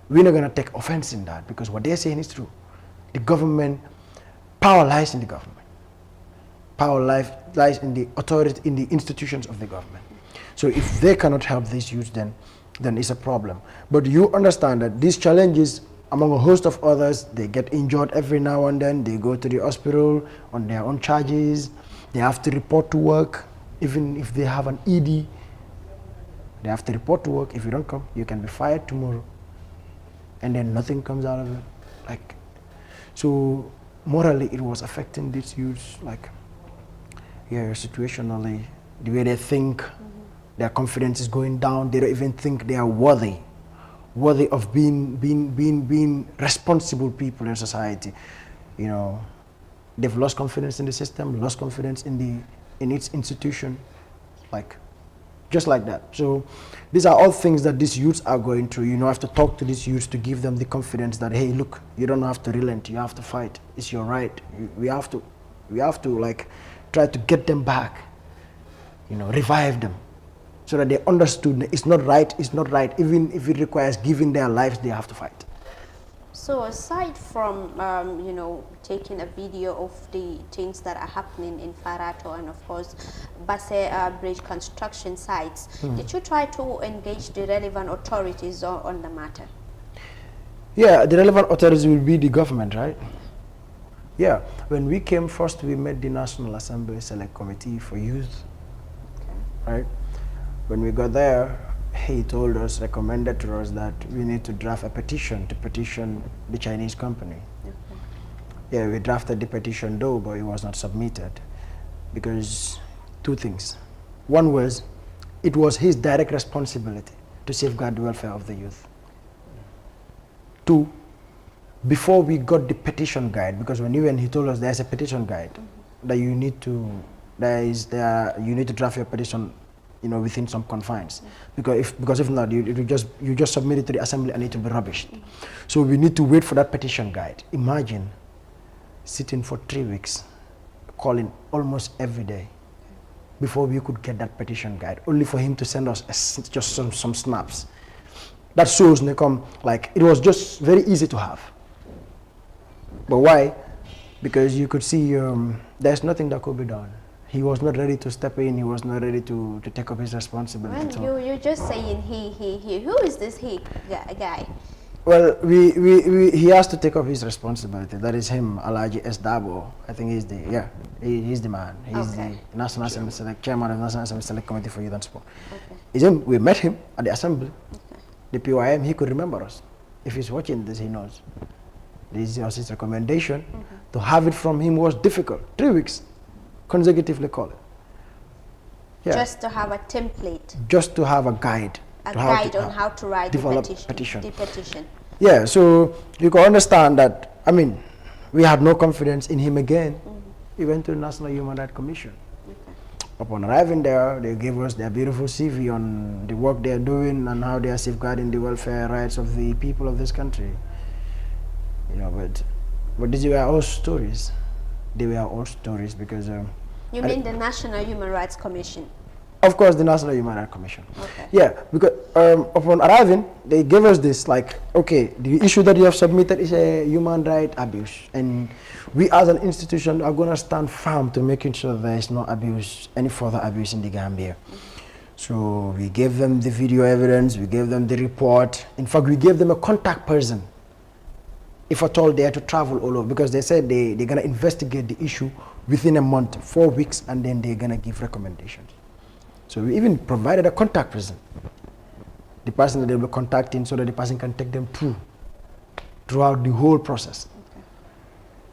We're not gonna take offense in that, because what they're saying is true. The government, power lies in the government. Power lies in the authority, in the institutions of the government. So if they cannot help these youths, then it's a problem. But you understand that these challenges, among a host of others, they get injured every now and then. They go to the hospital on their own charges. They have to report to work, even if they have an ED. They have to report to work. If you don't come, you can be fired tomorrow. And then nothing comes out of it. Like, so morally, it was affecting these youths. Like, yeah, situationally, the way they think, their confidence is going down. They don't even think they are worthy of being responsible people in society. You know, they've lost confidence in the system, lost confidence in its institution, like just like that. So these are all things that these youths are going through. You know, have to talk to these youths to give them the confidence that, hey, look, you don't have to relent, you have to fight. It's your right. We have to like try to get them back. You know, revive them, so that they understood it's not right. It's not right. Even if it requires giving their lives, they have to fight. So aside from, taking a video of the things that are happening in Farato and of course Basse Bridge construction sites, did you try to engage the relevant authorities on the matter? Yeah, the relevant authorities will be the government, right? Yeah, when we came first, we met the National Assembly Select Committee for Youth, right? When we got there, he told us, recommended to us that we need to draft a petition to petition the Chinese company. Okay. Yeah, we drafted the petition though, but it was not submitted because two things. One was, it was his direct responsibility to safeguard the welfare of the youth. Two, before we got the petition guide, because when he told us there's a petition guide that you need to draft your petition, within some confines, because if not, you just submit it to the assembly and it will be rubbish. So we need to wait for that petition guide. Imagine sitting for 3 weeks, calling almost every day, before we could get that petition guide, only for him to send us just some snaps. That shows, like, it was just very easy to have. But why? Because you could see there's nothing that could be done. He was not ready to step in. He was not ready to take up his responsibility. Well, you're just saying he. Who is this he guy? Well, he has to take up his responsibility. That is him, Alaji S. Dabo. I think he's he's the man. He's the National Assembly Chairman of the National Assembly Select Committee for Youth and Sport. Okay. We met him at the assembly. Okay. The PYM, he could remember us. If he's watching this, he knows. This was his recommendation. To have it from him was difficult. 3 weeks. Consecutively call it. Yeah. Just to have a template. Just to have a guide. A guide on how to write the petition. Yeah, so you can understand that, we had no confidence in him again. He went to the National Human Rights Commission. Okay. Upon arriving there, they gave us their beautiful CV on the work they are doing and how they are safeguarding the welfare rights of the people of this country. You know, but these were all stories. They were all stories because. You mean the National Human Rights Commission? Of course, the National Human Rights Commission. Okay. Yeah, because upon arriving, they gave us this, like, okay, the issue that you have submitted is a human right abuse, and we as an institution are going to stand firm to making sure there is no abuse, any further abuse in the Gambia. So we gave them the video evidence, we gave them the report. In fact, we gave them a contact person, if at all they had to travel all over, because they said they're going to investigate the issue within a month, 4 weeks, and then they're going to give recommendations. So we even provided a contact person, the person that they'll be contacting, so that the person can take them throughout the whole process. Okay.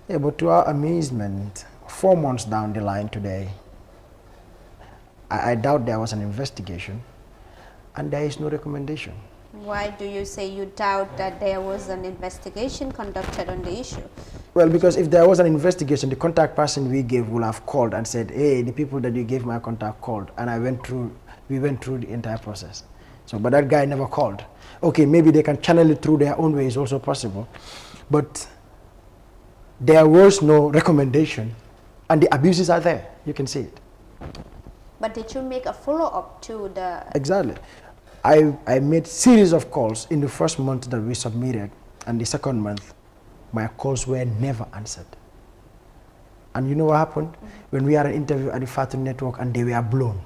Yeah, but to our amazement, 4 months down the line today, I doubt there was an investigation, and there is no recommendation. Why do you say you doubt that there was an investigation conducted on the issue? Well, because if there was an investigation, the contact person we gave will have called and said, hey, the people that you gave my contact called, and we went through the entire process. So, but that guy never called. Okay, maybe they can channel it through their own way, it's also possible. But there was no recommendation, and the abuses are there, you can see it. But did you make a follow-up to the... Exactly. I made series of calls in the first month that we submitted, and the second month, my calls were never answered. And you know what happened? When we had an interview at the Fatu Network and they were blown,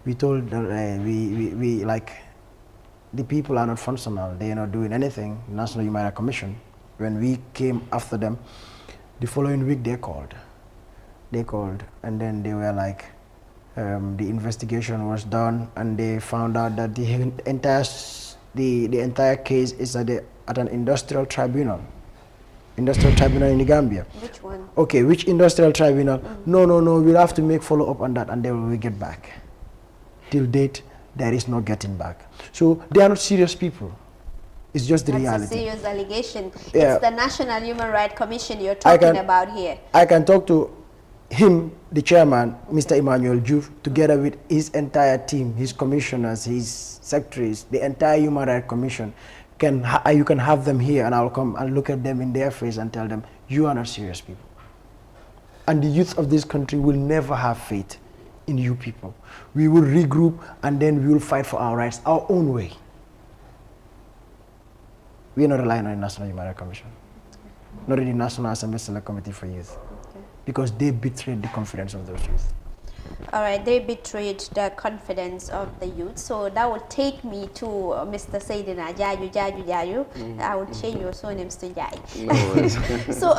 we told we like, the people are not functional, they are not doing anything, National Human Rights Commission. When we came after them, the following week they called, and then they were like, the investigation was done, and they found out that the entire case is at an industrial tribunal in the Gambia. Which one? Okay, which industrial tribunal? No, we'll have to make follow-up on that, and then we'll get back. Till date, there is no getting back. So they are not serious people. It's just the reality. That's a serious allegation. Yeah. It's the National Human Rights Commission you're talking about here. I can talk to him, the chairman, Mr. Emmanuel Juve, together with his entire team, his commissioners, his secretaries, the entire Human Rights Commission. You can have them here, and I'll come and look at them in their face and tell them, you are not serious people. And the youth of this country will never have faith in you people. We will regroup, and then we will fight for our rights our own way. We are not relying on the National Human Rights Commission, not in the National Assembly Select Committee for Youth, because they betrayed the confidence of those youth. All right, they betrayed the confidence of the youth. So that would take me to Mr. Saidina Jaju. I will change your surnames to Jai. No so,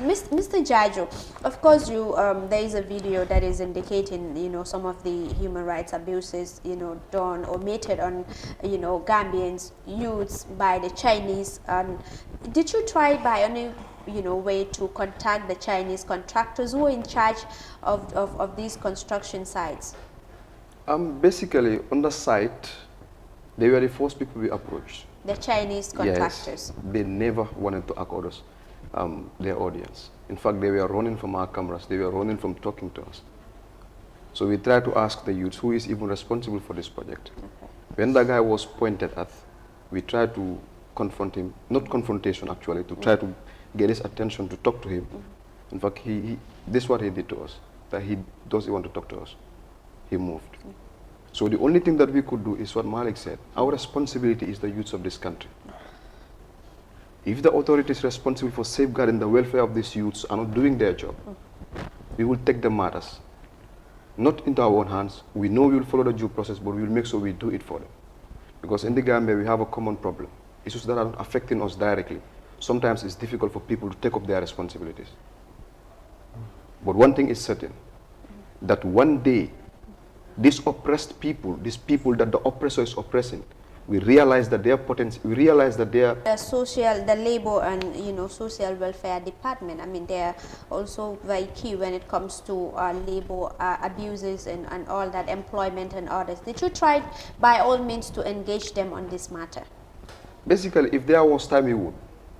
Mr. Jaju, of course, there is a video that is indicating, some of the human rights abuses, done or meted on, Gambians youths by the Chinese. Did you try by any way to contact the Chinese contractors who are in charge of these construction sites? Basically, on the site, they were the first people we approached. The Chinese contractors? Yes, they never wanted to accord us their audience. In fact, they were running from our cameras. They were running from talking to us. So we tried to ask the youths who is even responsible for this project. Okay. When the guy was pointed at, we tried to confront him, not confrontation actually, to try to get his attention to talk to him. In fact, this is what he did to us, that he doesn't want to talk to us. He moved. So the only thing that we could do is what Malik said. Our responsibility is the youths of this country. If the authorities responsible for safeguarding the welfare of these youths are not doing their job, we will take the matters, not into our own hands. We know we will follow the due process, but we will make sure we do it for them. Because in the Gambia, we have a common problem. Issues that are not affecting us directly. Sometimes it's difficult for people to take up their responsibilities. But one thing is certain, that one day, these oppressed people, these people that the oppressor is oppressing, we realize that their potential, we realize that they are... The labor and, social welfare department, I mean, they are also very key when it comes to labor abuses and all that, employment and others. Did you try by all means to engage them on this matter? Basically, if there was time, we would.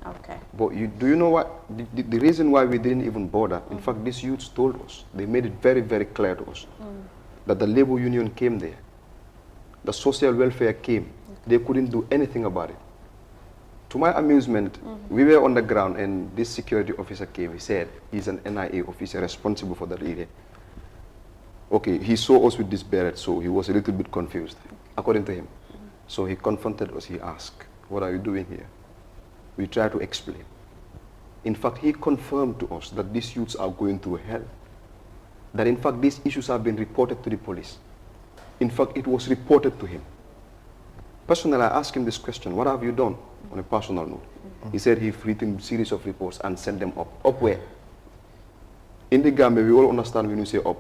Okay. But do you know what? The reason why we didn't even bother, in fact, these youths told us, they made it very, very clear to us that the labor union came there, the social welfare came, they couldn't do anything about it. To my amusement, we were on the ground and this security officer came. He said he's an NIA officer responsible for that area. Okay, he saw us with this beret, so he was a little bit confused, according to him. So he confronted us, he asked, what are you doing here? We tried to explain. In fact, he confirmed to us that these youths are going through hell. That in fact, these issues have been reported to the police. In fact, it was reported to him. Personally, I asked him this question, what have you done on a personal note? He said he's written a series of reports and sent them up. Up where? In the Gambia, we all understand when you say up.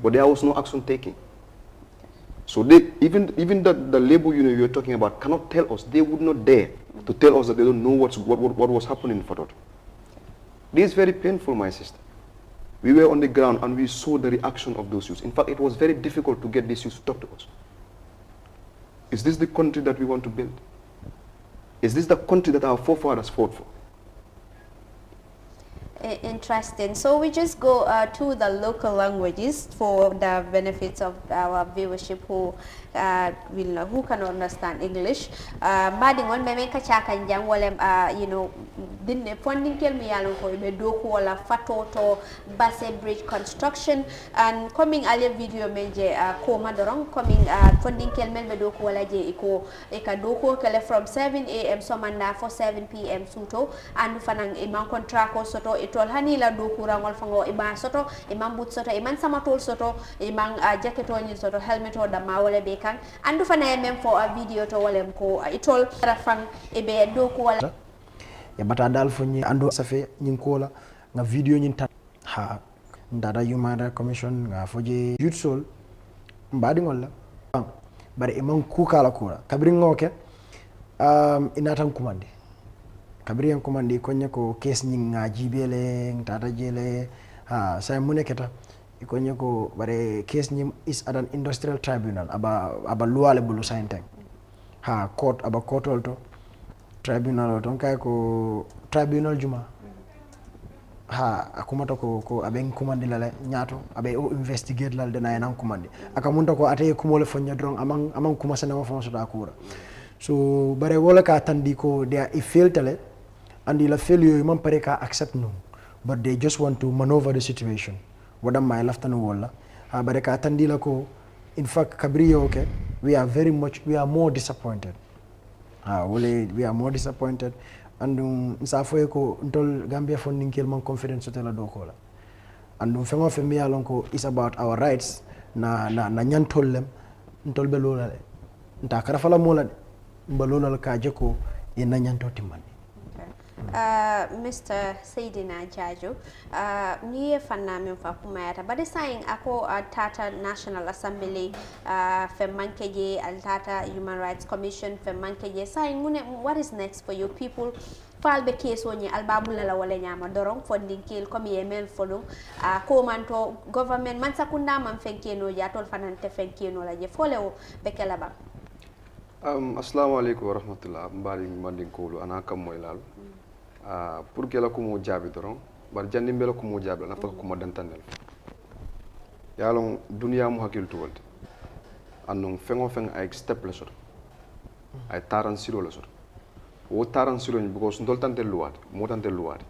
But there was no action taken. So they, even the labor union you're talking about cannot tell us, they would not dare to tell us that they don't know what was happening in Fadot. This is very painful, my sister. We were on the ground and we saw the reaction of those youths. In fact, it was very difficult to get these youths to talk to us. Is this the country that we want to build? Is this the country that our forefathers fought for? Interesting. So we just go to the local languages for the benefits of our viewership who can understand English. Mbading on meme kachaka njang walem you know dinne funding kel mi yalo ko be doku wala fatoto basse bridge construction and coming ale video menje ko madorong coming funding kel men be doku wala je iko eka doku kele from 7 a.m. somanda for 7 p.m. suto and fanang imam contract ko soto itol hani la doku rangol fango iba soto imam but soto iman samatol soto imam jacket ni soto helmet o da mawale be kan andu fana même for a video to walem ko itol rafang ebe doku wala ya bata dal fo ñi ando safe ñing ko la nga video ñin tan ha ndada human rights commission nga foje youth soul mbadi ngol la bare imam ku kala ko kabri ngoke inatan kumande kabri en kumande ko nyako kes ñing nga jibele tata jele ha say mu neketa ko nyako bare kes ñim is at an industrial tribunal aba luwale bulu sainteng ha court aba courtol to tribunal ton kay ko tribunal juma ha akumata ko aben kumandi lale nyaato abe o investigate lal dana nan kumandi aka munta ko atay kumole fo nyadron amang kuma sana fo so da kura so bare wala ka tandi ko they are fail tale and la failure man pare ka accept no but they just want to maneuver the situation wadam my left and wala ha bare ka tandi la ko in fact kabriyo okay we are more disappointed. We are more disappointed and nsafo ko ntol Gambia funding kel man confidence tela do ko la and fengo fe mi alon ko is about our rights na nyantol lem ntol be lola nta kara fala mola mbalola ka jeko e na nyanto timani. Mr. Seydina Jajo, niye fanna min fa kumayata bade saying ako Tata National Assembly fe mankeje al Tata Human Rights Commission fe mankeje saying mune what is next for you people falbe case woni albabula la wala nyama dorong funding kill comme yemel folum ko manto government man sakunda man fenkeno jatol fanante fenkeno la je folewo bekela ba assalamu alaikum wa rahmatullah mbali mandin kolu ana kam moy lal pour que la ko mo jabi doron bar jandi mbela ko mo jabi na fa ko mo dantanel yalon dunya mo hakil to wolde annon fengo feng ay step le sor ay taran siro le sor wo taran siro ni because ndol tante luwat mo tante luwat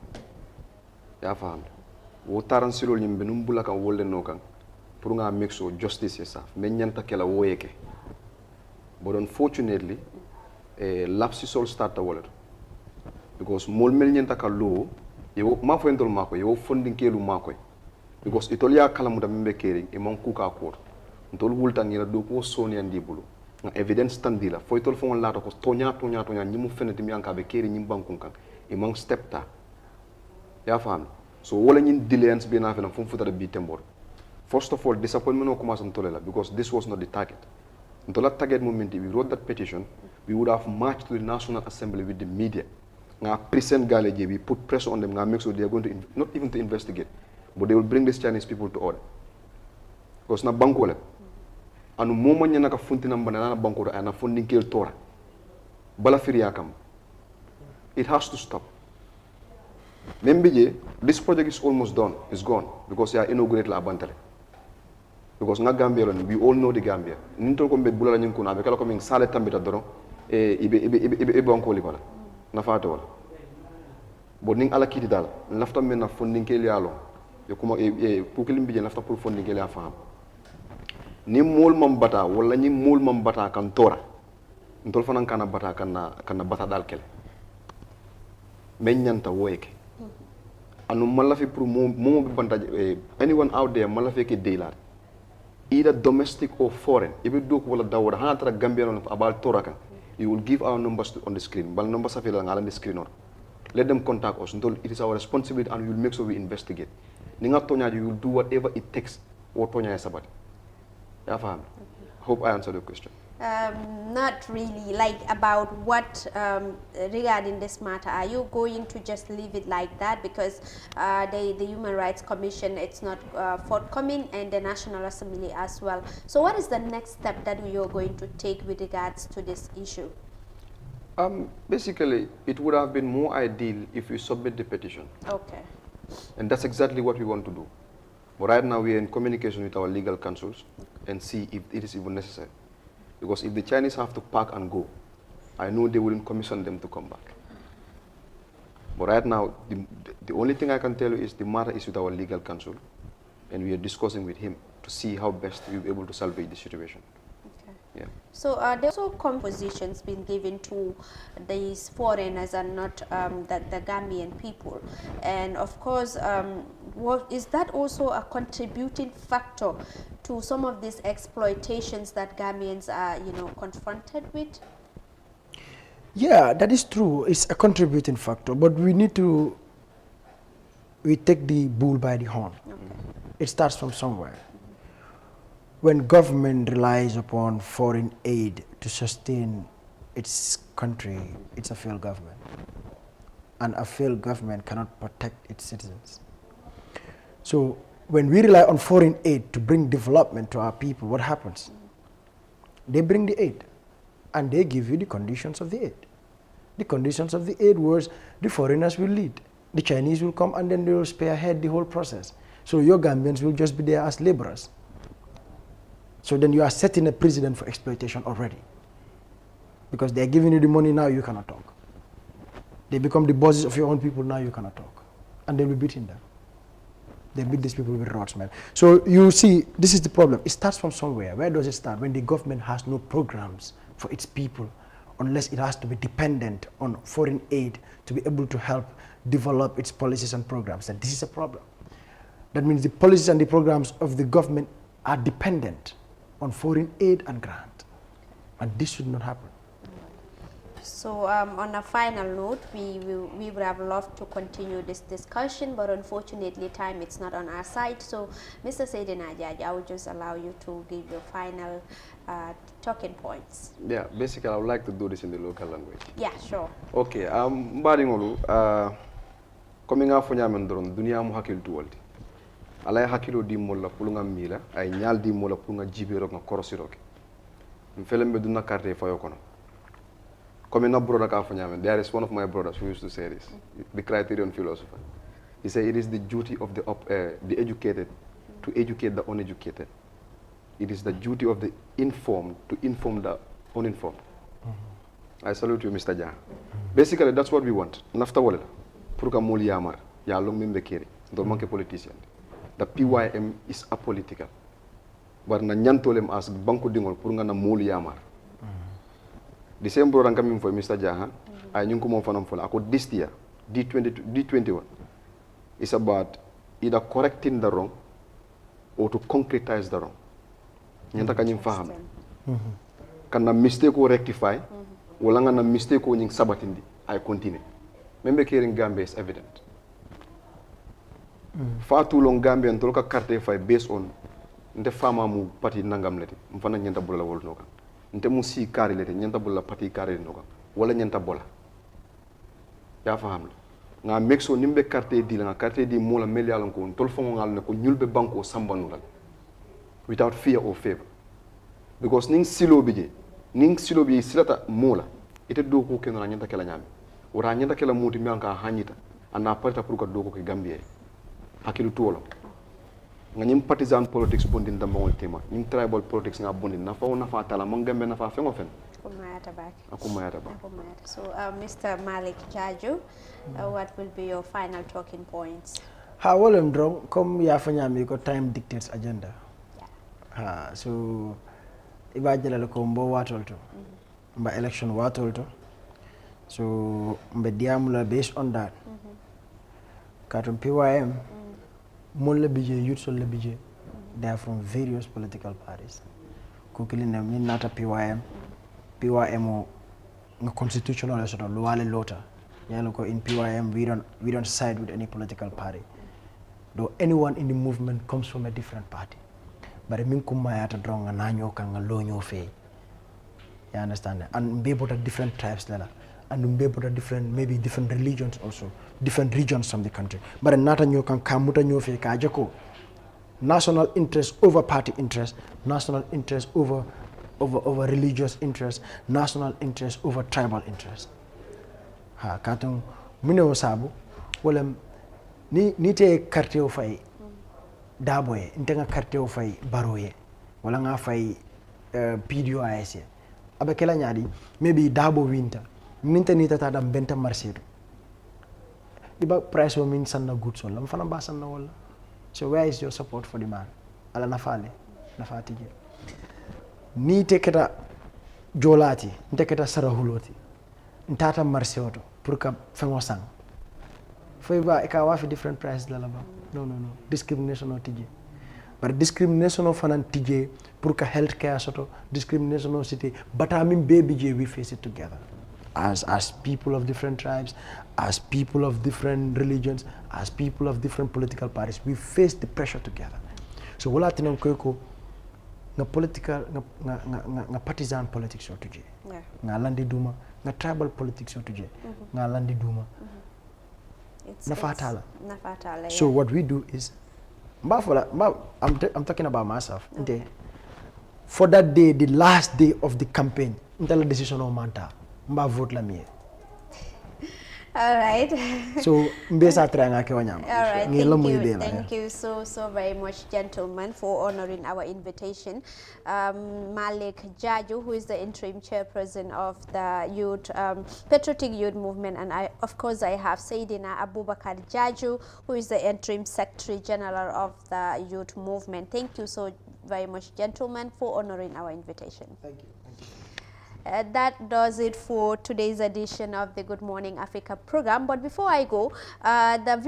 ya faham wo taran siro ni benum bulaka wolde no kan pour nga make sure justice yesaf men nyanta kala woyeke but unfortunately lapsi sol start wallet because mol mel nyanta ka lo yo ma fo endol mako yo funding kelu mako because itolia kala muda membe kering e man kuka ko ntol wulta ngira do ko soni andi bulu na evidence standila fo itol fo lato ko tonya nyimu fenati mi anka be keri nyim bankun kan e man step ta ya fam so wala nyin diligence be na fena fo futa bi tembor first of all disappointment no commence ntolela because this was not the target ntola target moment we wrote that petition we would have marched to the National Assembly with the media nga present galeje we put pressure on them nga make sure they are going to not even to investigate but they will bring these Chinese people to order because na banko le anu momo nyana ka funti na mbana na banko ana funding kel tora bala firiya kam It has to stop. Membije, this project is almost done. It's gone because they are inaugurated la bantale. Because nga Gambia we all know the Gambia. Nintol ko be bulala nyin kuna be kala ko min sale tambita doron ibe banko li wala. Na fato wala. Bo ning ala kiti dal lafta men na funding ke lialo. Yo kuma pour que limbi lafta pour funding ke la fam. Ni mol mam bata wala ni mol mam bata kan tora. Ntol fanan kana bata kana bata dal kele. Men nyanta woyeke. Anu malafi pour mo banta anyone out there malafi ke dealer. Either domestic or foreign. If you do wala dawda hana Gambian about Toraka, you will give our numbers on the screen. Bal numbers are on the screen. Let them contact us until it is our responsibility and we will make sure we investigate. Ninga Tonya, you will do whatever it takes. What Tonya is about. Hope I answered your question. Not really, like about what regarding this matter. Are you going to just leave it like that because the Human Rights Commission, it's not forthcoming, and the National Assembly as well? So what is the next step that you're going to take with regards to this issue? Basically, it would have been more ideal if we submit the petition. Okay. And that's exactly what we want to do. But right now we are in communication with our legal counsels and see if it is even necessary. Because if the Chinese have to pack and go, I know they wouldn't commission them to come back. But right now, the only thing I can tell you is the matter is with our legal counsel, and we are discussing with him to see how best we'll be able to salvage the situation. Okay. Yeah. So there's also compositions been given to these foreigners and not the Gambian people. And of course, is that also a contributing factor to some of these exploitations that Gambians are, confronted with? Yeah, that is true. It's a contributing factor, but we take the bull by the horn. Okay. It starts from somewhere. When government relies upon foreign aid to sustain its country, it's a failed government. And a failed government cannot protect its citizens. So when we rely on foreign aid to bring development to our people, what happens? They bring the aid and they give you the conditions of the aid. The conditions of the aid was the foreigners will lead, the Chinese will come and then they will spearhead the whole process. So your Gambians will just be there as laborers. So then you are setting a precedent for exploitation already. Because they are giving you the money, now you cannot talk. They become the bosses of your own people, now you cannot talk. And they'll be beating them. They beat these people with rods, man. So you see, this is the problem. It starts from somewhere. Where does it start? When the government has no programs for its people, unless it has to be dependent on foreign aid to be able to help develop its policies and programs. And this is a problem. That means the policies and the programs of the government are dependent on foreign aid and grant. And this should not happen. So on a final note, we would have loved to continue this discussion, but unfortunately time it's not on our side. So Mr. Saidina Jaji, I will just allow you to give your final talking points. Yeah, basically I would like to do this in the local language. Yeah, sure. Okay, mbaringolu coming out for nyamendron dunia mu hakil tuwalti. Ala hakilo di molla pulunga mila ay nyal di molla pulunga jibero nga korosiroke. Mfelembe duna carte fayo kono. Coming up brother ka fanyame, there is one of my brothers who used to say this, the criterion philosopher. He said it is the duty of the educated to educate the uneducated. It is the duty of the informed to inform the uninformed. I salute you, Mr. Jah. Basically, that's what we want. Nafta wala, puruka muli yamar, ya long mimbe kiri, don't manke politician. The PYM is apolitical. But na nyantolem as banko dingol purunga na muli yamar. The same brother coming for Mr. Jahan, I knew come from ako this year, D21, is about either correcting the wrong or to concretize the wrong. Nyanta kanyang faham. Kana mistake ko rectify, wala nga na mistake ko nying sabatindi, I continue. Membe hearing Gambia is evident. Far too long Gambia and toloka carte fay based on nte fama mu parti nangam leti, mfana nyanta bula wol noka. Nte musi kari lete nyanta bola pati kari noka wala nyanta bola ya faham nga mexo nimbe carte di nga carte di mola meli alon ko tol fongo ngal ne ko nyulbe banko sambanu dal without fear or favor because ning silo bije silata mola ite do ko keno nyanta kala nyami ora nyanda kala muti mi anka hanyita anna parta pour ko doko ke Gambie hakilu tuolo nganyim partisan politics bondin da mawol tema nim tribal politics nga bondin na fa tala mo Gambe na fa fengo fen akumayata ba. So Mr. Malik Jaju, what will be your final talking points? Ha wolem drong comme ya fanya mi ko time dictates agenda. Ha so iba jela ko mbo watolto mba election watolto so mbe diamula based on that katum PYM mon le budget youth sol le budget they are from various political parties ko kilina min nata PYM nga constitutional sort of luwale lota yalo ko in PYM we don't side with any political party though anyone in the movement comes from a different party but min kumayata dronga nanyo kanga lonyo fe you understand and be about different tribes lala and be about different religions also different regions from the country but nata nyo kan kamuta nyo fe ka joko national interest over party interest national interest over religious interest national interest over tribal interest ha katung mino sabu wala ni te carte o fay daboye ntenga carte o fay baroye wala nga fay PDO AS abe kala nyaadi maybe dabo winter minta ni tata dam benta marsedo diba price o min sanna goods wala mfana ba sanna wala so where is your support for the man ala nafale nafatije ni teketa jolati nteketa sarahuloti ntata marseoto pour ka fengo sang foy ba e ka wafi different price la ba no discrimination o tije but discrimination o fanan tije pour ka healthcare soto discrimination o city bata min baby je we face it together as people of different tribes, as people of different religions, as people of different political parties, we face the pressure together. So wala tinang ko nga political nga partisan politics o tuje nga landi duma nga tribal politics o tuje nga landi duma na fatala. So what we do is I'm talking about myself. For that day, the last day of the campaign, until decision on manta mba vote la mie. All right. So mbesa tranga ke wanyam. All right. Thank you so very much, gentlemen, for honoring our invitation. Malik Jaju, who is the interim chairperson of the youth patriotic youth movement, and I have Saidina Abubakar Jaju, who is the interim secretary general of the youth movement. Thank you so very much, gentlemen, for honoring our invitation. Thank you. That does it for today's edition of the Good Morning Africa program. But before I go, the